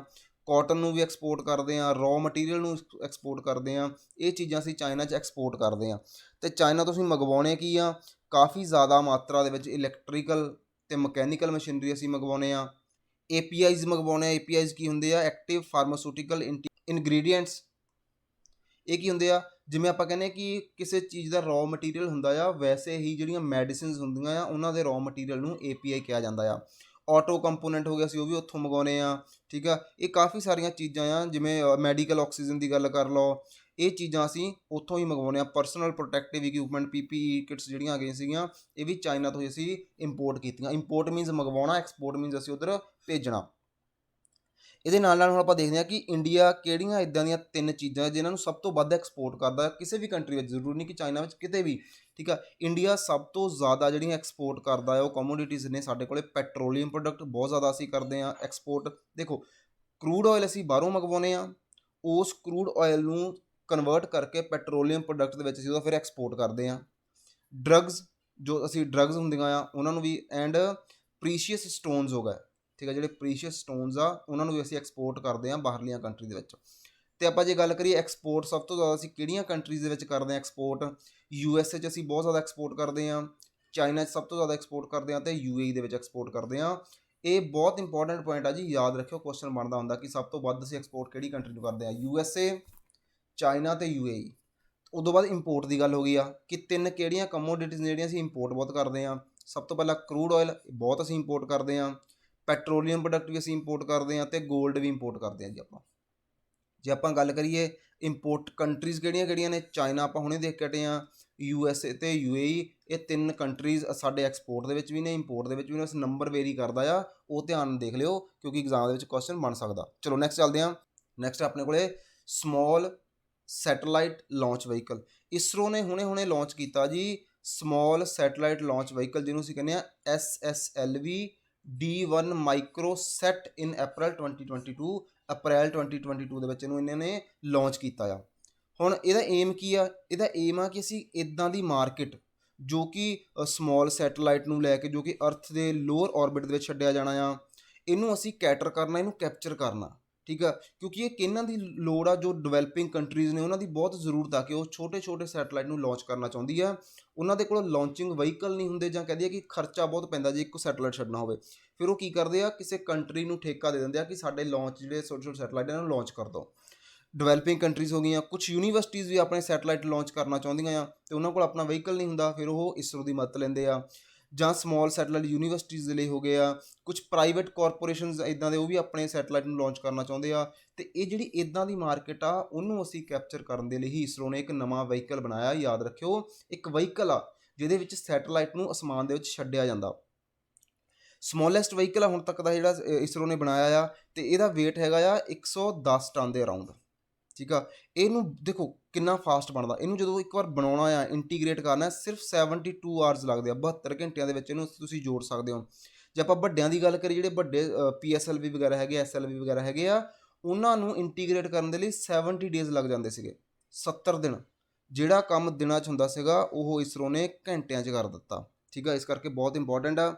Speaker 1: कॉटन नूं भी एक्सपोर्ट करते हैं, रॉ मटीरियल नूं एक्सपोर्ट करते हैं। ये चीज़ां असी चाइना च एक्सपोर्ट करते हैं। तो चाइना तो असी मंगवाउने की आ, काफ़ी ज़्यादा मात्रा दे विच इलैक्ट्रीकल ते मकैनीकल मशीनरी असी मंगवाउने आ। APIs मंगवाउने आ। APIs की हुंदे आ, एक्टिव फार्मासूटिकल इनग्रीडियंट्स। ਇਹ ਕੀ ਹੁੰਦੇ ਆ, ਜਿਵੇਂ ਆਪਾਂ ਕਹਿੰਦੇ ਕਿ ਕਿਸੇ ਚੀਜ਼ ਦਾ ਰॉ ਮਟੀਰੀਅਲ ਹੁੰਦਾ ਆ, ਵੈਸੇ ਹੀ ਜਿਹੜੀਆਂ ਮੈਡੀਸਿਨਸ ਹੁੰਦੀਆਂ ਆ ਉਹਨਾਂ ਦੇ ਰॉ ਮਟੀਰੀਅਲ ਨੂੰ API ਕਿਹਾ ਜਾਂਦਾ ਆ। ਆਟੋ ਕੰਪੋਨੈਂਟ ਹੋ ਗਿਆ, ਅਸੀਂ ਉਹ ਵੀ ਉੱਥੋਂ ਮੰਗਵਾਉਂਦੇ ਆ। ਠੀਕ ਆ, ਇਹ ਕਾਫੀ ਸਾਰੀਆਂ ਚੀਜ਼ਾਂ ਆ, ਜਿਵੇਂ ਮੈਡੀਕਲ ਆਕਸੀਜਨ ਦੀ ਗੱਲ ਕਰ ਲਓ, ਇਹ ਚੀਜ਼ਾਂ ਅਸੀਂ ਉੱਥੋਂ ਹੀ ਮੰਗਵਾਉਂਦੇ ਆ। Personal protective equipment PPE kits ਜਿਹੜੀਆਂ ਆ ਗਈਆਂ ਸੀਗੀਆਂ, ਇਹ ਵੀ ਚਾਈਨਾ ਤੋਂ ਹੀ ਅਸੀਂ ਇੰਪੋਰਟ ਕੀਤੀਆਂ। ਇੰਪੋਰਟ ਮੀਨਸ ਮੰਗਵਾਉਣਾ, ਐਕਸਪੋਰਟ ਮੀਨਸ ਅਸੀਂ ਉੱਧਰ ਭੇਜਣਾ। ਇਹਦੇ ਨਾਲ ਹੁਣ ਆਪਾਂ ਦੇਖਦੇ ਹਾਂ ਕਿ ਇੰਡੀਆ ਕਿਹੜੀਆਂ ਇੱਦਾਂ ਦੀਆਂ 3 ਚੀਜ਼ਾਂ ਜਿਨ੍ਹਾਂ ਨੂੰ ਸਭ ਤੋਂ ਵੱਧ ਐਕਸਪੋਰਟ ਕਰਦਾ ਕਿਸੇ ਵੀ ਕੰਟਰੀ ਵਿੱਚ, ਜ਼ਰੂਰੀ ਨਹੀਂ ਕਿ ਚਾਈਨਾ ਵਿੱਚ, ਕਿਤੇ ਵੀ। ਠੀਕ ਆ, ਇੰਡੀਆ ਸਭ ਤੋਂ ਜ਼ਿਆਦਾ ਜਿਹੜੀਆਂ ਐਕਸਪੋਰਟ ਕਰਦਾ ਹੈ ਉਹ ਕਮੋਡਿਟੀਜ਼ ਨੇ। ਸਾਡੇ ਕੋਲੇ ਪੈਟਰੋਲੀਅਮ ਪ੍ਰੋਡਕਟ ਬਹੁਤ ਜ਼ਿਆਦਾ ਅਸੀਂ ਕਰਦੇ ਹਾਂ ਐਕਸਪੋਰਟ। ਦੇਖੋ ਕਰੂਡ ਆਇਲ ਅਸੀਂ ਬਾਹਰੋਂ ਮੰਗਵਾਉਂਦੇ ਹਾਂ, ਉਸ ਕਰੂਡ ਆਇਲ ਨੂੰ ਕਨਵਰਟ ਕਰਕੇ ਪੈਟਰੋਲੀਅਮ ਪ੍ਰੋਡਕਟ ਦੇ ਵਿੱਚ ਅਸੀਂ ਉਹਦਾ ਫਿਰ ਐਕਸਪੋਰਟ ਕਰਦੇ ਹਾਂ। ਡਰੱਗਸ, ਜੋ ਅਸੀਂ ਡਰੱਗਸ ਹੁੰਦੀਆਂ ਆ ਉਹਨਾਂ ਨੂੰ ਵੀ, ਐਂਡ ਪ੍ਰੀਸ਼ੀਅਸ ਸਟੋਨਸ ਹੋ ਗਏ। ਠੀਕ ਹੈ, ਜਿਹੜੇ ਪ੍ਰੀਸ਼ੀਅਸ ਸਟੋਨਸ ਆ ਉਹਨਾਂ ਨੂੰ ਵੀ ਅਸੀਂ ਐਕਸਪੋਰਟ ਕਰਦੇ ਹਾਂ ਬਾਹਰਲੀਆਂ ਕੰਟਰੀ ਦੇ ਵਿੱਚ। ਤੇ ਆਪਾਂ ਜੇ ਗੱਲ ਕਰੀਏ ਐਕਸਪੋਰਟ ਸਭ ਤੋਂ ਜ਼ਿਆਦਾ ਅਸੀਂ ਕਿਹੜੀਆਂ ਕੰਟਰੀਜ਼ ਦੇ ਵਿੱਚ ਕਰਦੇ ਹਾਂ ਐਕਸਪੋਰਟ, USA 'ਚ ਅਸੀਂ ਬਹੁਤ ਜ਼ਿਆਦਾ ਐਕਸਪੋਰਟ ਕਰਦੇ ਹਾਂ, ਚਾਈਨਾ 'ਚ ਸਭ ਤੋਂ ਜ਼ਿਆਦਾ ਐਕਸਪੋਰਟ ਕਰਦੇ ਹਾਂ, ਅਤੇ UAE ਦੇ ਵਿੱਚ ਐਕਸਪੋਰਟ ਕਰਦੇ ਹਾਂ। ਇਹ ਬਹੁਤ ਇੰਪੋਰਟੈਂਟ ਪੁਆਇੰਟ ਆ ਜੀ, ਯਾਦ ਰੱਖਿਓ, ਕੁਐਸਚਨ ਬਣਦਾ ਹੁੰਦਾ ਕਿ ਸਭ ਤੋਂ ਵੱਧ ਅਸੀਂ ਐਕਸਪੋਰਟ ਕਿਹੜੀ ਕੰਟਰੀ ਨੂੰ ਕਰਦੇ ਹਾਂ, USA, ਚਾਈਨਾ ਅਤੇ UAE। ਉਦੋਂ ਬਾਅਦ ਇੰਪੋਰਟ ਦੀ ਗੱਲ ਹੋ ਗਈ ਆ ਕਿ 3 ਕਿਹੜੀਆਂ ਕਮੋਡਿਟੀਜ਼ ਨੇ ਜਿਹੜੀਆਂ ਅਸੀਂ ਇੰਪੋਰਟ ਬਹੁਤ ਕਰਦੇ ਹਾਂ। ਸਭ ਤੋਂ ਪਹਿਲਾਂ ਕਰੂਡ ਆਇਲ ਬਹੁਤ ਅਸੀਂ ਇੰਪੋਰਟ ਕਰਦੇ ਹਾਂ, ਪੈਟਰੋਲੀਅਮ ਪ੍ਰੋਡਕਟ ਵੀ ਅਸੀਂ ਇੰਪੋਰਟ ਕਰਦੇ ਹਾਂ, ਅਤੇ ਗੋਲਡ ਵੀ ਇੰਪੋਰਟ ਕਰਦੇ ਹਾਂ ਜੀ ਆਪਾਂ। ਜੇ ਆਪਾਂ ਗੱਲ ਕਰੀਏ ਇੰਪੋਰਟ ਕੰਟਰੀਜ਼ ਕਿਹੜੀਆਂ ਨੇ, ਚਾਈਨਾ ਆਪਾਂ ਹੁਣੇ ਦੇਖ ਕੇ ਹਟੇ ਹਾਂ, USA ਅਤੇ UAE, ਇਹ 3 ਕੰਟਰੀਜ਼ ਸਾਡੇ ਐਕਸਪੋਰਟ ਦੇ ਵਿੱਚ ਵੀ ਨੇ, ਇੰਪੋਰਟ ਦੇ ਵਿੱਚ ਵੀ ਨੇ। ਉਸ ਨੰਬਰ ਵੇਰੀ ਕਰਦਾ ਆ, ਉਹ ਧਿਆਨ ਦੇਖ ਲਿਓ ਕਿਉਂਕਿ ਐਗਜ਼ਾਮ ਦੇ ਵਿੱਚ ਕੁਐਸਚਨ ਬਣ ਸਕਦਾ। ਚਲੋ ਨੈਕਸਟ ਚੱਲਦੇ ਹਾਂ। ਨੈਕਸਟ ਆਪਣੇ ਕੋਲੇ small satellite launch vehicle. ISRO ਨੇ ਹੁਣੇ ਲਾਂਚ ਕੀਤਾ ਜੀ ਸਮੋਲ ਸੈਟਲਾਈਟ ਲਾਂਚ ਵਹੀਕਲ, ਜਿਹਨੂੰ ਅਸੀਂ ਕਹਿੰਦੇ ਹਾਂ SSLV D1 ਮਾਈਕਰੋਸੈਟ ਇਨ April 2022। ਅਪ੍ਰੈਲ 2022 ਦੇ ਵਿੱਚ ਇਹਨੂੰ ਇਹਨਾਂ ਨੇ ਲਾਂਚ ਕੀਤਾ ਆ। ਹੁਣ ਇਹਦਾ ਏਮ ਕੀ ਆ? ਇਹਦਾ ਏਮ ਆ ਕਿ ਅਸੀਂ ਇੱਦਾਂ ਦੀ ਮਾਰਕੀਟ ਜੋ ਕਿ ਸਮੋਲ ਸੈਟਲਾਈਟ ਨੂੰ ਲੈ ਕੇ, ਜੋ ਕਿ ਅਰਥ ਦੇ ਲੋਅਰ ਔਰਬਿਟ ਦੇ ਵਿੱਚ ਛੱਡਿਆ ਜਾਣਾ ਆ, ਇਹਨੂੰ ਅਸੀਂ ਕੈਟਰ ਕਰਨਾ, ਇਹਨੂੰ ਕੈਪਚਰ ਕਰਨਾ। ਠੀਕ ਆ, ਕਿਉਂਕਿ ਇਹ ਕਿਹਨਾਂ ਦੀ ਲੋੜ ਆ, ਜੋ ਡਿਵੈਲਪਿੰਗ ਕੰਟਰੀਜ਼ ਨੇ ਉਹਨਾਂ ਦੀ ਬਹੁਤ ਜ਼ਰੂਰਤ ਆ ਕਿ ਉਹ ਛੋਟੇ ਸੈਟਲਾਈਟ ਨੂੰ ਲਾਂਚ ਕਰਨਾ ਚਾਹੁੰਦੀ ਆ। ਉਹਨਾਂ ਦੇ ਕੋਲ ਲਾਂਚਿੰਗ ਵਹੀਕਲ ਨਹੀਂ ਹੁੰਦੇ, ਜਾਂ ਕਹਿ ਦਈਏ ਕਿ ਖਰਚਾ ਬਹੁਤ ਪੈਂਦਾ ਜੇ ਇੱਕ ਸੈਟਲਾਈਟ ਛੱਡਣਾ ਹੋਵੇ। ਫਿਰ ਉਹ ਕੀ ਕਰਦੇ ਆ, ਕਿਸੇ ਕੰਟਰੀ ਨੂੰ ਠੇਕਾ ਦੇ ਦਿੰਦੇ ਆ ਕਿ ਸਾਡੇ ਲਾਂਚ ਜਿਹੜੇ ਛੋਟੇ ਸੈਟਲਾਈਟ ਇਹਨਾਂ ਨੂੰ ਲਾਂਚ ਕਰ ਦਿਓ। ਡਿਵੈਲਪਿੰਗ ਕੰਟਰੀਜ਼ ਹੋ ਗਈਆਂ, ਕੁਛ ਯੂਨੀਵਰਸਿਟੀਜ਼ ਵੀ ਆਪਣੇ ਸੈਟਲਾਈਟ ਲਾਂਚ ਕਰਨਾ ਚਾਹੁੰਦੀਆਂ ਆ, ਅਤੇ ਉਹਨਾਂ ਕੋਲ ਆਪਣਾ ਵਹੀਕਲ ਨਹੀਂ ਹੁੰਦਾ, ਫਿਰ ਉਹ ਇਸਰੋ ਦੀ ਮਦਦ ਲੈਂਦੇ ਆ। ਜਾਂ ਸਮੋਲ ਸੈਟਲਾਈਟ ਯੂਨੀਵਰਸਿਟੀਜ਼ ਦੇ ਲਈ ਹੋ ਗਏ ਆ, ਕੁਛ ਪ੍ਰਾਈਵੇਟ ਕਾਰਪੋਰੇਸ਼ਨਸ ਇੱਦਾਂ ਦੇ, ਉਹ ਵੀ ਆਪਣੇ ਸੈਟਲਾਈਟ ਨੂੰ ਲਾਂਚ ਕਰਨਾ ਚਾਹੁੰਦੇ ਆ। ਅਤੇ ਇਹ ਜਿਹੜੀ ਇੱਦਾਂ ਦੀ ਮਾਰਕੀਟ ਆ, ਉਹਨੂੰ ਅਸੀਂ ਕੈਪਚਰ ਕਰਨ ਦੇ ਲਈ ਹੀ ਇਸਰੋ ਨੇ ਇੱਕ ਨਵਾਂ ਵਹੀਕਲ ਬਣਾਇਆ। ਯਾਦ ਰੱਖਿਓ, ਇੱਕ ਵਹੀਕਲ ਆ ਜਿਹਦੇ ਵਿੱਚ ਸੈਟਲਾਈਟ ਨੂੰ ਅਸਮਾਨ ਦੇ ਵਿੱਚ ਛੱਡਿਆ ਜਾਂਦਾ। ਸਮੋਲੈਸਟ ਵਹੀਕਲ ਆ ਹੁਣ ਤੱਕ ਦਾ ਜਿਹੜਾ ਇਸਰੋ ਨੇ ਬਣਾਇਆ ਆ, ਅਤੇ ਇਹਦਾ ਵੇਟ ਹੈਗਾ ਆ 110 ਟਨ ਦੇ ਅਰਾਊਂਡ। ठीक आ। ਇਹਨੂੰ ਦੇਖੋ ਕਿੰਨਾ ਫਾਸਟ ਬਣਦਾ, ਇਹਨੂੰ ਜਦੋਂ ਇੱਕ ਵਾਰ ਬਣਾਉਣਾ ਆ, ਇੰਟੀਗ੍ਰੇਟ ਕਰਨਾ, ਸਿਰਫ 72 ਆਵਰਸ ਲੱਗਦੇ ਆ, 72 ਘੰਟਿਆਂ ਦੇ ਵਿੱਚ ਇਹਨੂੰ ਤੁਸੀਂ ਜੋੜ ਸਕਦੇ ਹੋ। ਜੇ ਆਪਾਂ ਵੱਡਿਆਂ ਦੀ ਗੱਲ ਕਰੀਏ, ਜਿਹੜੇ ਵੱਡੇ PSLV ਵਗੈਰਾ ਹੈਗੇ, SLV ਵਗੈਰਾ ਹੈਗੇ ਆ, ਉਹਨਾਂ ਨੂੰ ਇੰਟੀਗ੍ਰੇਟ ਕਰਨ ਦੇ ਲਈ 70 ਡੇਜ਼ ਲੱਗ ਜਾਂਦੇ ਸੀਗੇ, 70 ਦਿਨ। ਜਿਹੜਾ ਕੰਮ ਦਿਨਾਂ 'ਚ ਹੁੰਦਾ ਸੀਗਾ ਉਹ ਇਸਰੋ ਨੇ ਘੰਟਿਆਂ 'ਚ ਕਰ ਦਿੱਤਾ, ਠੀਕ ਆ। ਇਸ ਕਰਕੇ ਬਹੁਤ ਇੰਪੋਰਟੈਂਟ ਆ।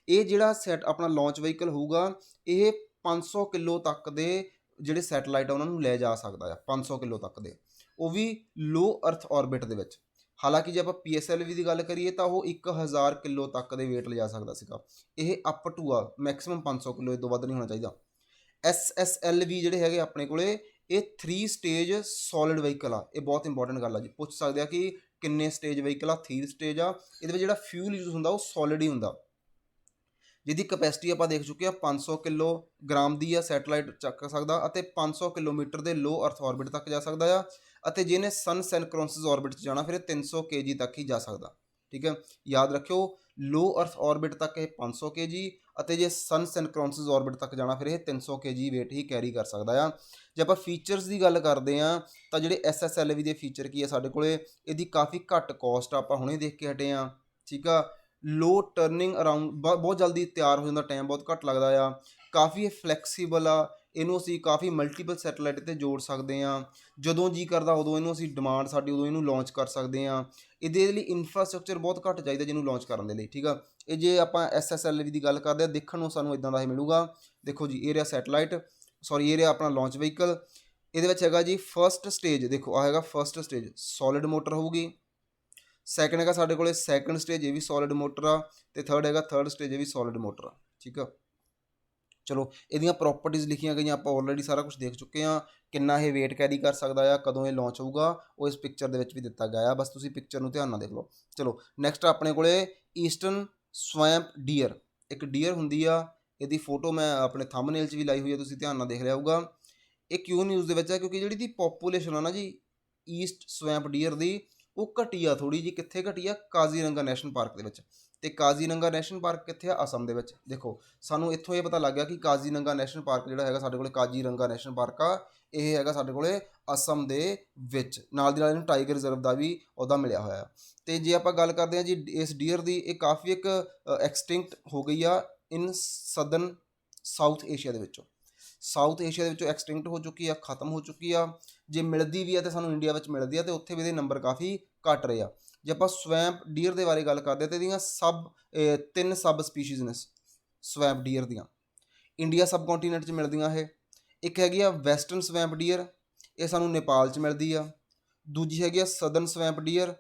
Speaker 1: ਇਹ ਜਿਹੜਾ ਸੈਟ ਆਪਣਾ ਲਾਂਚ ਵਹੀਕਲ ਹੋਊਗਾ, ਇਹ 500 ਕਿਲੋ ਤੱਕ ਦੇ ਜਿਹੜੇ ਸੈਟਲਾਈਟ ਆ ਉਹਨਾਂ ਨੂੰ ਲੈ ਜਾ ਸਕਦਾ ਆ, 500 ਕਿਲੋ ਤੱਕ ਦੇ, ਉਹ ਵੀ ਲੋ ਅਰਥ ਔਰਬਿਟ ਦੇ ਵਿੱਚ। ਹਾਲਾਂਕਿ ਜੇ ਆਪਾਂ PSLV ਦੀ ਗੱਲ ਕਰੀਏ ਤਾਂ ਉਹ 1000 ਕਿਲੋ ਤੱਕ ਦੇ ਵੇਟ ਲਿਜਾ ਸਕਦਾ ਸੀਗਾ। ਇਹ ਅਪ ਟੂ ਆ ਮੈਕਸਿਮਮ 500 ਕਿਲੋ, ਇਹ ਤੋਂ ਵੱਧ ਨਹੀਂ ਹੋਣਾ ਚਾਹੀਦਾ। SSLV ਜਿਹੜੇ ਹੈਗੇ ਆਪਣੇ ਕੋਲੇ, ਇਹ 3 ਸਟੇਜ ਸੋਲਿਡ ਵਹੀਕਲ ਆ। ਇਹ ਬਹੁਤ ਇੰਪੋਰਟੈਂਟ ਗੱਲ ਆ ਜੀ, ਪੁੱਛ ਸਕਦੇ ਆ ਕਿ ਕਿੰਨੇ ਸਟੇਜ ਵਹੀਕਲ ਆ। 3 ਸਟੇਜ ਆ। ਇਹਦੇ ਵਿੱਚ ਜਿਹੜਾ ਫਿਊਲ ਯੂਜ਼ ਹੁੰਦਾ ਉਹ ਸੋਲਿਡ ਹੀ ਹੁੰਦਾ, ਜਿਹਦੀ ਕਪੈਸਿਟੀ ਆਪਾਂ ਦੇਖ ਚੁੱਕੇ ਹਾਂ 500 ਕਿਲੋਗ੍ਰਾਮ ਦੀ ਆ। ਸੈਟਲਾਈਟ ਚੱਕ ਸਕਦਾ ਅਤੇ 500 ਕਿਲੋਮੀਟਰ ਦੇ ਲੋ ਅਰਥ ਔਰਬਿਟ ਤੱਕ ਜਾ ਸਕਦਾ ਆ। ਅਤੇ ਜਿਹਨੇ ਸਨ ਸੈਨਕ੍ਰੋਨਸਿਸ ਔਰਬਿਟ 'ਚ ਜਾਣਾ ਫਿਰ ਇਹ 300 kg ਤੱਕ ਹੀ ਜਾ ਸਕਦਾ, ਠੀਕ ਹੈ। ਯਾਦ ਰੱਖਿਓ, ਲੋ ਅਰਥ ਔਰਬਿਟ ਤੱਕ ਇਹ 500 kg ਅਤੇ ਜੇ ਸਨ ਸੈਨਕ੍ਰੋਨਸਿਸ ਔਰਬਿਟ ਤੱਕ ਜਾਣਾ ਫਿਰ ਇਹ 300 kg ਵੇਟ ਹੀ ਕੈਰੀ ਕਰ ਸਕਦਾ ਆ। ਜੇ ਆਪਾਂ ਫੀਚਰਸ ਦੀ ਗੱਲ ਕਰਦੇ ਹਾਂ ਤਾਂ ਜਿਹੜੇ SSLV ਦੇ ਫੀਚਰ ਕੀ ਆ ਸਾਡੇ ਕੋਲੇ, ਇਹਦੀ ਕਾਫੀ ਘੱਟ ਕੋਸਟ ਆਪਾਂ ਹੁਣੇ ਦੇਖ ਕੇ ਹਟੇ ਹਾਂ, ਠੀਕ ਆ। ਲੋ ਟਰਨਿੰਗ ਅਰਾਊਂਡ, ਬਹੁਤ ਜਲਦੀ ਤਿਆਰ ਹੋ ਜਾਂਦਾ, ਟਾਈਮ ਬਹੁਤ ਘੱਟ ਲੱਗਦਾ ਆ। ਕਾਫੀ ਇਹ ਫਲੈਕਸੀਬਲ ਆ, ਇਹਨੂੰ ਅਸੀਂ ਕਾਫੀ ਮਲਟੀਪਲ ਸੈਟਲਾਈਟ 'ਤੇ ਜੋੜ ਸਕਦੇ ਹਾਂ। ਜਦੋਂ ਜੀ ਕਰਦਾ ਉਦੋਂ ਇਹਨੂੰ ਅਸੀਂ ਡਿਮਾਂਡ ਸਾਡੀ ਉਦੋਂ ਇਹਨੂੰ ਲਾਂਚ ਕਰ ਸਕਦੇ ਹਾਂ। ਇਹਦੇ ਲਈ ਇਨਫਰਾਸਟਰਕਚਰ ਬਹੁਤ ਘੱਟ ਚਾਹੀਦਾ ਜਿਹਨੂੰ ਲਾਂਚ ਕਰਨ ਦੇ ਲਈ, ਠੀਕ ਆ। ਇਹ ਜੇ ਆਪਾਂ SSLV ਦੀ ਗੱਲ ਕਰਦੇ ਹਾਂ, ਦੇਖਣ ਨੂੰ ਸਾਨੂੰ ਇੱਦਾਂ ਦਾ ਹੀ ਮਿਲੂਗਾ। ਦੇਖੋ ਜੀ, ਇਹ ਰਿਹਾ ਸੈਟਲਾਈਟ, ਸੌਰੀ ਇਹ ਰਿਹਾ ਆਪਣਾ ਲਾਂਚ ਵਹੀਕਲ। ਇਹਦੇ ਵਿੱਚ ਹੈਗਾ ਜੀ ਫਸਟ ਸਟੇਜ, ਦੇਖੋ ਆ ਹੈਗਾ ਫਸਟ ਸਟੇਜ, ਸੋਲਿਡ ਮੋਟਰ ਹੋਊਗੀ। ਸੈਕਿੰਡ ਹੈਗਾ ਸਾਡੇ ਕੋਲੇ ਸੈਕਿੰਡ ਸਟੇਜ, ਇਹ ਵੀ ਸੋਲਿਡ ਮੋਟਰ ਆ। ਅਤੇ ਥਰਡ ਹੈਗਾ ਥਰਡ ਸਟੇਜ, ਇਹ ਵੀ ਸੋਲਿਡ ਮੋਟਰ ਆ, ਠੀਕ ਆ। ਚਲੋ ਇਹਦੀਆਂ ਪ੍ਰੋਪਰਟੀਜ਼ ਲਿਖੀਆਂ ਗਈਆਂ, ਆਪਾਂ ਆਲਰੇਡੀ ਸਾਰਾ ਕੁਝ ਦੇਖ ਚੁੱਕੇ ਹਾਂ। ਕਿੰਨਾ ਇਹ ਵੇਟ ਕੈਰੀ ਕਰ ਸਕਦਾ ਆ, ਕਦੋਂ ਇਹ ਲਾਂਚ ਹੋਊਗਾ, ਉਹ ਇਸ ਪਿਕਚਰ ਦੇ ਵਿੱਚ ਵੀ ਦਿੱਤਾ ਗਿਆ ਆ। ਬਸ ਤੁਸੀਂ ਪਿਕਚਰ ਨੂੰ ਧਿਆਨ ਨਾਲ ਦੇਖ ਲਓ। ਚਲੋ ਨੈਕਸਟ ਆਪਣੇ ਕੋਲੇ ਈਸਟਰਨ ਸਵੈਂਪ ਡੀਅਰ, ਇੱਕ ਡੀਅਰ ਹੁੰਦੀ ਆ। ਇਹਦੀ ਫੋਟੋ ਮੈਂ ਆਪਣੇ ਥੰਬਨੇਲ 'ਚ ਵੀ ਲਾਈ ਹੋਈ ਹੈ, ਤੁਸੀਂ ਧਿਆਨ ਨਾਲ ਦੇਖ ਲਿਆ ਹੋਊਗਾ। ਇਹ ਕਿਉਂ ਨਿਊਜ਼ ਦੇ ਵਿੱਚ ਹੈ, ਕਿਉਂਕਿ ਜਿਹੜੀ ਦੀ ਪੋਪੂਲੇਸ਼ਨ ਆ ਨਾ ਜੀ ਈਸਟ ਸਵੈਂਪ ਡੀਅਰ ਦੀ, ਉਹ ਘਟੀ ਆ ਥੋੜ੍ਹੀ ਜਿਹੀ। ਕਿੱਥੇ ਘਟੀ ਆ? ਕਾਜ਼ੀਰੰਗਾ ਨੈਸ਼ਨਲ ਪਾਰਕ ਦੇ ਵਿੱਚ। ਅਤੇ ਕਾਜ਼ੀਰੰਗਾ ਨੈਸ਼ਨਲ ਪਾਰਕ ਕਿੱਥੇ ਆ? ਅਸਮ ਦੇ ਵਿੱਚ। ਦੇਖੋ ਸਾਨੂੰ ਇੱਥੋਂ ਇਹ ਪਤਾ ਲੱਗ ਗਿਆ ਕਿ ਕਾਜ਼ੀਰੰਗਾ ਨੈਸ਼ਨਲ ਪਾਰਕ ਜਿਹੜਾ ਹੈਗਾ ਸਾਡੇ ਕੋਲ, ਕਾਜ਼ੀਰੰਗਾ ਨੈਸ਼ਨਲ ਪਾਰਕ ਆ, ਇਹ ਹੈਗਾ ਸਾਡੇ ਕੋਲੇ ਅਸਮ ਦੇ ਵਿੱਚ। ਨਾਲ ਦੀ ਨਾਲ ਇਹਨੂੰ ਟਾਈਗਰ ਰਿਜ਼ਰਵ ਦਾ ਵੀ ਅਹੁਦਾ ਮਿਲਿਆ ਹੋਇਆ। ਅਤੇ ਜੇ ਆਪਾਂ ਗੱਲ ਕਰਦੇ ਹਾਂ ਜੀ ਇਸ ਡੀਅਰ ਦੀ, ਇਹ ਕਾਫੀ ਇੱਕ ਐਕਸਟਿੰਕਟ ਹੋ ਗਈ ਆ ਇਨ ਸਦਰਨ ਸਾਊਥ ਏਸ਼ੀਆ ਦੇ ਵਿੱਚੋਂ। ਸਾਊਥ ਏਸ਼ੀਆ ਦੇ ਵਿੱਚੋਂ ਐਕਸਟਿੰਕਟ ਹੋ ਚੁੱਕੀ ਆ, ਖਤਮ ਹੋ ਚੁੱਕੀ ਆ। ਜੇ ਮਿਲਦੀ ਵੀ ਆ ਤਾਂ ਸਾਨੂੰ ਇੰਡੀਆ ਵਿੱਚ ਮਿਲਦੀ ਆ, ਅਤੇ ਉੱਥੇ ਵੀ ਇਹਦੇ ਨੰਬਰ ਕਾਫੀ ਘੱਟ ਰਹੇ ਆ। ਜੇ ਆਪਾਂ ਸਵੈਂਪ ਡੀਅਰ ਦੇ ਬਾਰੇ ਗੱਲ ਕਰਦੇ ਤਾਂ ਇਹਦੀਆਂ 3 ਸਬ ਸਪੀਸ਼ੀਜ਼ ਨੇ ਸਵੈਂਪ ਡੀਅਰ ਦੀਆਂ। ਇੰਡੀਆ ਸਬ ਕੰਟੀਨੈਂਟ 'ਚ ਮਿਲਦੀਆਂ ਇਹ। ਇੱਕ ਹੈਗੀ ਆ ਵੈਸਟਰਨ ਸਵੈਂਪ ਡੀਅਰ, ਇਹ ਸਾਨੂੰ ਨੇਪਾਲ 'ਚ ਮਿਲਦੀ ਆ। ਦੂਜੀ ਹੈਗੀ ਆ ਸਦਰਨ ਸਵੈਂਪ ਡੀਅਰ,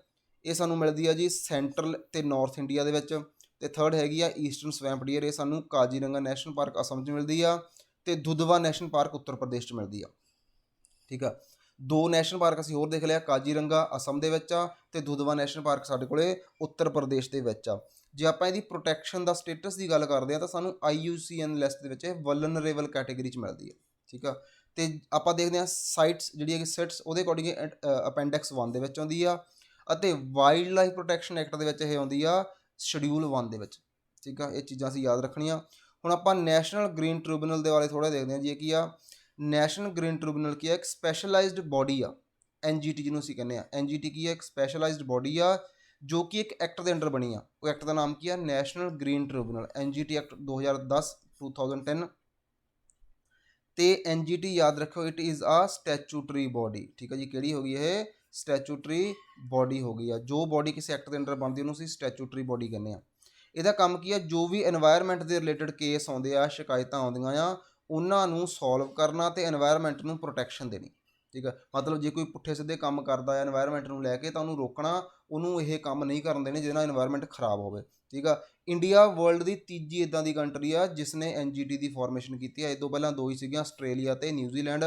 Speaker 1: ਇਹ ਸਾਨੂੰ ਮਿਲਦੀ ਆ ਜੀ ਸੈਂਟਰਲ ਅਤੇ ਨਾਰਥ ਇੰਡੀਆ ਦੇ ਵਿੱਚ। ਅਤੇ ਥਰਡ ਹੈਗੀ ਆ ਈਸਟਰਨ ਸਵੈਂਪ ਡੀਅਰ, ਇਹ ਸਾਨੂੰ ਕਾਜ਼ੀਰੰਗਾ ਨੈਸ਼ਨਲ ਪਾਰਕ ਅਸਮ 'ਚ ਮਿਲਦੀ ਆ ਅਤੇ ਦੁਧਵਾ ਨੈਸ਼ਨਲ ਪਾਰਕ ਉੱਤਰ ਪ੍ਰਦੇਸ਼ 'ਚ ਮਿਲਦੀ ਆ, ਠੀਕ ਆ। 2 ਨੈਸ਼ਨਲ ਪਾਰਕ ਅਸੀਂ ਹੋਰ ਦੇਖ ਲਿਆ, ਕਾਜ਼ੀਰੰਗਾ ਅਸਮ ਦੇ ਵਿੱਚ ਆ ਅਤੇ ਦੁਧਵਾ ਨੈਸ਼ਨਲ ਪਾਰਕ ਸਾਡੇ ਕੋਲੇ ਉੱਤਰ ਪ੍ਰਦੇਸ਼ ਦੇ ਵਿੱਚ ਆ। ਜੇ ਆਪਾਂ ਇਹਦੀ ਪ੍ਰੋਟੈਕਸ਼ਨ ਦਾ ਸਟੇਟਸ ਦੀ ਗੱਲ ਕਰਦੇ ਹਾਂ ਤਾਂ ਸਾਨੂੰ IUCN ਲਿਸਟ ਦੇ ਵਿੱਚ ਇਹ ਵਲਨਰੇਬਲ ਕੈਟੇਗਰੀ 'ਚ ਮਿਲਦੀ ਹੈ, ਠੀਕ ਆ। ਅਤੇ ਆਪਾਂ ਦੇਖਦੇ ਹਾਂ ਸਾਈਟਸ ਜਿਹੜੀ ਹੈਗੀ ਸਿਟਸ, ਉਹਦੇ ਅਕੋਰਡਿੰਗ ਅਪੈਂਡਿਕਸ 1 ਦੇ ਵਿੱਚ ਆਉਂਦੀ ਆ ਅਤੇ ਵਾਈਲਡ ਲਾਈਫ ਪ੍ਰੋਟੈਕਸ਼ਨ ਐਕਟ ਦੇ ਵਿੱਚ ਇਹ ਆਉਂਦੀ ਆ ਸ਼ਡਿਊਲ 1 ਦੇ ਵਿੱਚ, ਠੀਕ ਆ। ਇਹ ਚੀਜ਼ਾਂ ਅਸੀਂ ਯਾਦ ਰੱਖਣੀਆਂ। ਹੁਣ ਆਪਾਂ ਨੈਸ਼ਨਲ ਗ੍ਰੀਨ ਟ੍ਰਿਬਿਊਨਲ ਦੇ ਬਾਰੇ ਥੋੜ੍ਹਾ ਦੇਖਦੇ ਹਾਂ ਜੀ। ਇਹ ਕੀ ਆ? ਨੈਸ਼ਨਲ ਗ੍ਰੀਨ ਟ੍ਰਿਬਿਊਨਲ ਕੀ ਆ? ਇੱਕ ਸਪੈਸ਼ਲਾਈਜ਼ਡ ਬੋਡੀ ਆ, NGT ਜਿਹਨੂੰ ਅਸੀਂ ਕਹਿੰਦੇ ਹਾਂ। NGT ਕੀ ਆ? ਇੱਕ ਸਪੈਸ਼ਲਾਈਜ਼ਡ ਬੋਡੀ ਆ ਜੋ ਕਿ ਇੱਕ ਐਕਟ ਦੇ ਅੰਡਰ ਬਣੀ ਆ। ਉਹ ਐਕਟ ਦਾ ਨਾਮ ਕੀ ਆ? National green tribunal, NGT act 2010 ਅਤੇ NGT ਯਾਦ ਰੱਖੋ, ਇਟ ਇਜ਼ ਆ ਸਟੈਚੂਟਰੀ ਬੋਡੀ, ਠੀਕ ਆ ਜੀ। ਕਿਹੜੀ ਹੋ ਗਈ ਇਹ? ਸਟੈਚੂਟਰੀ ਬੋਡੀ ਹੋ ਗਈ ਆ। ਜੋ ਬੋਡੀ ਕਿਸੇ ਐਕਟ ਦੇ ਅੰਡਰ ਬਣਦੀ ਉਹਨੂੰ ਅਸੀਂ ਸਟੈਚੂਟਰੀ ਬੋਡੀ ਕਹਿੰਦੇ ਹਾਂ। ਇਹਦਾ ਕੰਮ ਕੀ ਆ? ਜੋ ਵੀ ਇਨਵਾਇਰਮੈਂਟ ਦੇ ਰਿਲੇਟਡ ਕੇਸ ਆਉਂਦੇ ਆ, ਸ਼ਿਕਾਇਤਾਂ ਆਉਂਦੀਆਂ ਆ, ਉਹਨਾਂ ਨੂੰ ਸੋਲਵ ਕਰਨਾ ਅਤੇ ਇਨਵਾਇਰਮੈਂਟ ਨੂੰ ਪ੍ਰੋਟੈਕਸ਼ਨ ਦੇਣੀ, ਠੀਕ ਆ। ਮਤਲਬ ਜੇ ਕੋਈ ਪੁੱਠੇ ਸਿੱਧੇ ਕੰਮ ਕਰਦਾ ਹੈ ਇਨਵਾਇਰਮੈਂਟ ਨੂੰ ਲੈ ਕੇ ਤਾਂ ਉਹਨੂੰ ਰੋਕਣਾ, ਉਹਨੂੰ ਇਹ ਕੰਮ ਨਹੀਂ ਕਰਨ ਦੇਣੇ ਜਿਹਦੇ ਨਾਲ ਇਨਵਾਇਰਮੈਂਟ ਖਰਾਬ ਹੋਵੇ, ਠੀਕ ਆ। ਇੰਡੀਆ ਵਰਲਡ ਦੀ ਤੀਜੀ ਇੱਦਾਂ ਦੀ ਕੰਟਰੀ ਆ ਜਿਸ ਨੇ NGT ਦੀ ਫਾਰਮੇਸ਼ਨ ਕੀਤੀ ਆ। ਇਹ ਤੋਂ ਪਹਿਲਾਂ 2 ਹੀ ਸੀਗੀਆਂ, ਆਸਟ੍ਰੇਲੀਆ ਅਤੇ ਨਿਊਜ਼ੀਲੈਂਡ।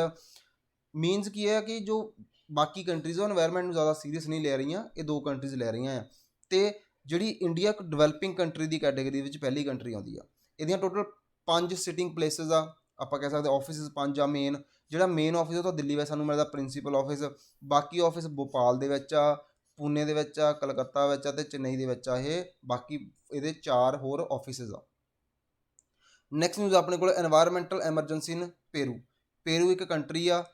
Speaker 1: ਮੀਨਸ ਕੀ ਹੈ ਕਿ ਜੋ ਬਾਕੀ ਕੰਟਰੀਜ਼ ਉਹ ਇਨਵਾਇਰਮੈਂਟ ਨੂੰ ਜ਼ਿਆਦਾ ਸੀਰੀਅਸ ਨਹੀਂ ਲੈ ਰਹੀਆਂ, ਇਹ 2 ਕੰਟਰੀਜ਼ ਲੈ ਰਹੀਆਂ ਆ। ਅਤੇ ਜਿਹੜੀ ਇੰਡੀਆ ਇੱਕ ਡਿਵੈਲਪਿੰਗ ਕੰਟਰੀ ਦੀ ਕੈਟੇਗਰੀ ਵਿੱਚ ਪਹਿਲੀ ਕੰਟਰੀ ਆਉਂਦੀ ਆ। ਇਹਦੀਆਂ ਟੋਟਲ 5 ਸਿਟਿੰਗ ਪਲੇਸਿਸ ਆ, ਆਪਾਂ ਕਹਿ ਸਕਦੇ ਆਫਿਸਿਸ 5 ਆ ਮੇਨ। ਜਿਹੜਾ ਮੇਨ ਆਫਿਸ ਉਹ ਤਾਂ ਦਿੱਲੀ ਵਿੱਚ ਸਾਨੂੰ ਮਿਲਦਾ, ਪ੍ਰਿੰਸੀਪਲ ਆਫਿਸ। ਬਾਕੀ ਆਫਿਸ ਭੋਪਾਲ ਦੇ ਵਿੱਚ ਆ, ਪੂਨੇ ਦੇ ਵਿੱਚ ਆ, ਕਲਕੱਤਾ ਵਿੱਚ ਆ ਅਤੇ ਚੇਨਈ ਦੇ ਵਿੱਚ ਆ। ਇਹ ਬਾਕੀ ਇਹਦੇ 4 ਹੋਰ ਆਫਿਸਿਸ ਆ। ਨੈਕਸਟ ਨਿਊਜ਼ ਆਪਣੇ ਕੋਲ, ਐਨਵਾਇਰਮੈਂਟਲ ਐਮਰਜੈਂਸੀ ਇਨ ਪੇਰੂ। ਪੇਰੂ ਇੱਕ ਕੰਟਰੀ ਆ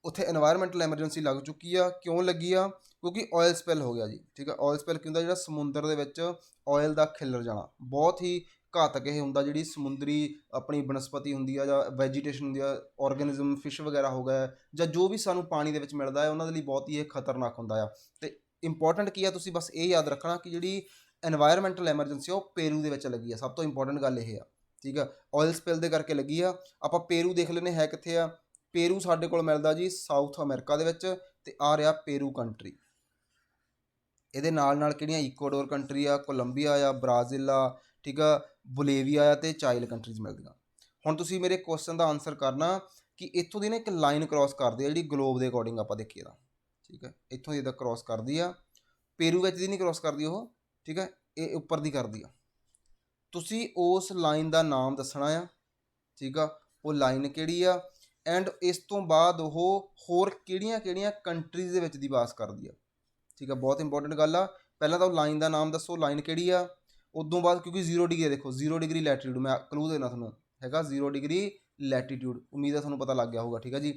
Speaker 1: ਉੱਥੇ এনवायरमेंटल ਐਮਰਜੈਂਸੀ ਲੱਗ ਚੁੱਕੀ ਆ। ਕਿਉਂ ਲੱਗੀ ਆ? ਕਿਉਂਕਿ ਆਇਲ ਸਪਿਲ ਹੋ ਗਿਆ ਜੀ। ਠੀਕ ਆ, ਆਇਲ ਸਪਿਲ ਕੀ ਹੁੰਦਾ? ਜਿਹੜਾ ਸਮੁੰਦਰ ਦੇ ਵਿੱਚ ਆਇਲ ਦਾ ਖਿਲਰ ਜਾਣਾ ਬਹੁਤ ਹੀ ਘਾਤਕ ਇਹ ਹੁੰਦਾ। ਜਿਹੜੀ ਸਮੁੰਦਰੀ ਆਪਣੀ ਬਨਸਪਤੀ ਹੁੰਦੀ ਆ ਜਾਂ ਵੈਜੀਟੇਸ਼ਨ ਹੁੰਦੀ ਆ, ਆਰਗੈਨਿਜ਼ਮ ਫਿਸ਼ ਵਗੈਰਾ ਹੋ ਗਿਆ ਜਾਂ ਜੋ ਵੀ ਸਾਨੂੰ ਪਾਣੀ ਦੇ ਵਿੱਚ ਮਿਲਦਾ ਹੈ, ਉਹਨਾਂ ਦੇ ਲਈ ਬਹੁਤ ਹੀ ਇਹ ਖਤਰਨਾਕ ਹੁੰਦਾ ਆ। ਅਤੇ ਇੰਪੋਰਟੈਂਟ ਕੀ ਆ, ਤੁਸੀਂ ਬਸ ਇਹ ਯਾਦ ਰੱਖਣਾ ਕਿ ਜਿਹੜੀ এনवायरमेंटल ਐਮਰਜੈਂਸੀ ਆ ਉਹ ਪੇਰੂ ਦੇ ਵਿੱਚ ਲੱਗੀ ਆ। ਸਭ ਤੋਂ ਇੰਪੋਰਟੈਂਟ ਗੱਲ ਇਹ ਆ। ਠੀਕ ਆ, ਆਇਲ ਸਪਿਲ ਦੇ ਕਰਕੇ ਲੱਗੀ ਆ। ਆਪਾਂ ਪੇਰੂ ਦੇਖ ਲੈਂਦੇ ਹੈ ਕਿੱਥੇ ਆ। ਪੇਰੂ ਸਾਡੇ ਕੋਲ ਮਿਲਦਾ ਜੀ ਸਾਊਥ ਅਮਰੀਕਾ ਦੇ ਵਿੱਚ, ਅਤੇ ਆ ਰਿਹਾ ਪੇਰੂ ਕੰਟਰੀ। ਇਹਦੇ ਨਾਲ ਕਿਹੜੀਆਂ ਇਕੁਆਡੋਰ ਕੰਟਰੀ ਆ, ਕੋਲੰਬੀਆ ਆ, ਬ੍ਰਾਜ਼ੀਲ ਆ, ਠੀਕ ਆ, ਬੋਲੀਵੀਆ ਆ ਅਤੇ ਚਾਈਲ ਕੰਟਰੀਜ਼ ਮਿਲਦੀਆਂ। ਹੁਣ ਤੁਸੀਂ ਮੇਰੇ ਕੁਐਸਚਨ ਦਾ ਆਨਸਰ ਕਰਨਾ ਕਿ ਇੱਥੋਂ ਦੀ ਨਾ ਇੱਕ ਲਾਈਨ ਕ੍ਰੋਸ ਕਰਦੀ ਆ ਜਿਹੜੀ ਗਲੋਬ ਦੇ ਅਕੋਰਡਿੰਗ ਆਪਾਂ ਦੇਖੀਏ ਤਾਂ। ਠੀਕ ਹੈ, ਇੱਥੋਂ ਦੀ ਇੱਦਾਂ ਕ੍ਰੋਸ ਕਰਦੀ ਆ। ਪੇਰੂ ਵਿੱਚ ਦੀ ਨਹੀਂ ਕ੍ਰੋਸ ਕਰਦੀ ਉਹ। ਠੀਕ ਹੈ, ਇਹ ਉੱਪਰ ਦੀ ਕਰਦੀ ਆ। ਤੁਸੀਂ ਉਸ ਲਾਈਨ ਦਾ ਨਾਮ ਦੱਸਣਾ ਆ। ਠੀਕ ਆ, ਉਹ ਲਾਈਨ ਕਿਹੜੀ ਆ ਐਂਡ ਇਸ ਤੋਂ ਬਾਅਦ ਉਹ ਹੋਰ ਕਿਹੜੀਆਂ ਕੰਟਰੀਜ਼ ਦੇ ਵਿੱਚ ਦੀ ਪਾਸ ਕਰਦੀ ਆ। ਠੀਕ ਆ, ਬਹੁਤ ਇੰਪੋਰਟੈਂਟ ਗੱਲ ਆ। ਪਹਿਲਾਂ ਤਾਂ ਉਹ ਲਾਈਨ ਦਾ ਨਾਮ ਦੱਸੋ, ਲਾਈਨ ਕਿਹੜੀ ਆ। ਉਦੋਂ ਬਾਅਦ ਕਿਉਂਕਿ 0 ਡਿਗਰੀ ਦੇਖੋ, 0 ਡਿਗਰੀ ਲੈਟੀਟਿਊਡ, ਮੈਂ ਕਲੂ ਦੇਣਾ ਤੁਹਾਨੂੰ ਹੈਗਾ 0 ਡਿਗਰੀ ਲੈਟੀਟਿਊਡ। ਉਮੀਦ ਹੈ ਤੁਹਾਨੂੰ ਪਤਾ ਲੱਗ ਗਿਆ ਹੋਊਗਾ। ਠੀਕ ਆ ਜੀ,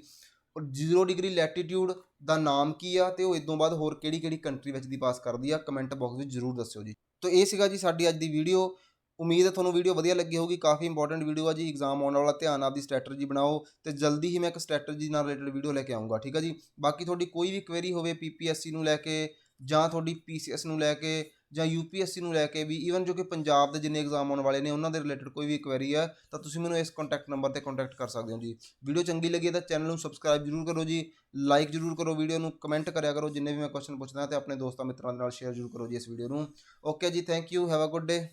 Speaker 1: ਔਰ 0 ਡਿਗਰੀ ਲੈਟੀਟਿਊਡ ਦਾ ਨਾਮ ਕੀ ਆ ਅਤੇ ਉਹ ਇਸ ਤੋਂ ਬਾਅਦ ਹੋਰ ਕਿਹੜੀ ਕੰਟਰੀ ਵਿੱਚ ਦੀ ਪਾਸ ਕਰਦੀ ਆ, ਕਮੈਂਟ ਬਾਕਸ ਵਿੱਚ ਜ਼ਰੂਰ ਦੱਸਿਓ ਜੀ। ਤਾਂ ਇਹ ਸੀਗਾ ਜੀ ਸਾਡੀ ਅੱਜ ਦੀ ਵੀਡੀਓ। ਉਮੀਦ ਹੈ ਤੁਹਾਨੂੰ ਵੀਡੀਓ ਵਧੀਆ ਲੱਗੀ ਹੋਊਗੀ। ਕਾਫੀ ਇੰਪੋਰਟੈਂਟ ਵੀਡੀਓ ਆ ਜੀ, ਐਗਜ਼ਾਮ ਆਉਣ ਵਾਲਾ। ਧਿਆਨ ਆਪਦੀ ਸਟ੍ਰੈਟਜੀ ਬਣਾਓ ਅਤੇ ਜਲਦੀ ਹੀ ਮੈਂ ਇੱਕ ਸਟ੍ਰੈਟਜੀ ਨਾਲ ਰਿਲੇਟਡ ਵੀਡੀਓ ਲੈ ਕੇ ਆਊਂਗਾ। ਠੀਕ ਆ ਜੀ, ਬਾਕੀ ਤੁਹਾਡੀ ਕੋਈ ਵੀ ਕੁਐਰੀ ਹੋਵੇ PPSC ਨੂੰ ਲੈ ਕੇ ਜਾਂ ਤੁਹਾਡੀ PCS ਨੂੰ ਲੈ ਕੇ ਜਾਂ UPSC ਨੂੰ ਲੈ ਕੇ ਵੀ, ਈਵਨ ਜੋ ਕਿ ਪੰਜਾਬ ਦੇ ਜਿੰਨੇ ਐਗਜ਼ਾਮ ਆਉਣ ਵਾਲੇ ਨੇ ਉਹਨਾਂ ਦੇ ਰਿਲੇਟਡ ਕੋਈ ਵੀ ਕੁਐਰੀ ਹੈ ਤਾਂ ਤੁਸੀਂ ਮੈਨੂੰ ਇਸ ਕੰਟੈਕਟ ਨੰਬਰ 'ਤੇ ਕੰਟੈਕਟ ਕਰ ਸਕਦੇ ਹੋ ਜੀ। ਵੀਡੀਓ ਚੰਗੀ ਲੱਗੀ ਤਾਂ ਚੈਨਲ ਨੂੰ ਸਬਸਕ੍ਰਾਈਬ ਜ਼ਰੂਰ ਕਰੋ ਜੀ, ਲਾਈਕ ਜ਼ਰੂਰ ਕਰੋ ਵੀਡੀਓ ਨੂੰ, ਕਮੈਂਟ ਕਰਿਆ ਕਰੋ ਜਿੰਨੇ ਵੀ ਮੈਂ ਕੁਐਸਚਨ ਪੁੱਛਦਾ, ਅਤੇ ਆਪਣੇ ਦੋਸਤਾਂ ਮਿੱਤਰਾਂ ਦੇ ਨਾਲ ਸ਼ੇਅਰ ਜ਼ਰੂਰ ਕਰੋ ਜੀ ਇਸ ਵੀਡੀਓ ਨੂੰ। ਓਕੇ ਜੀ, thank you, have a good day.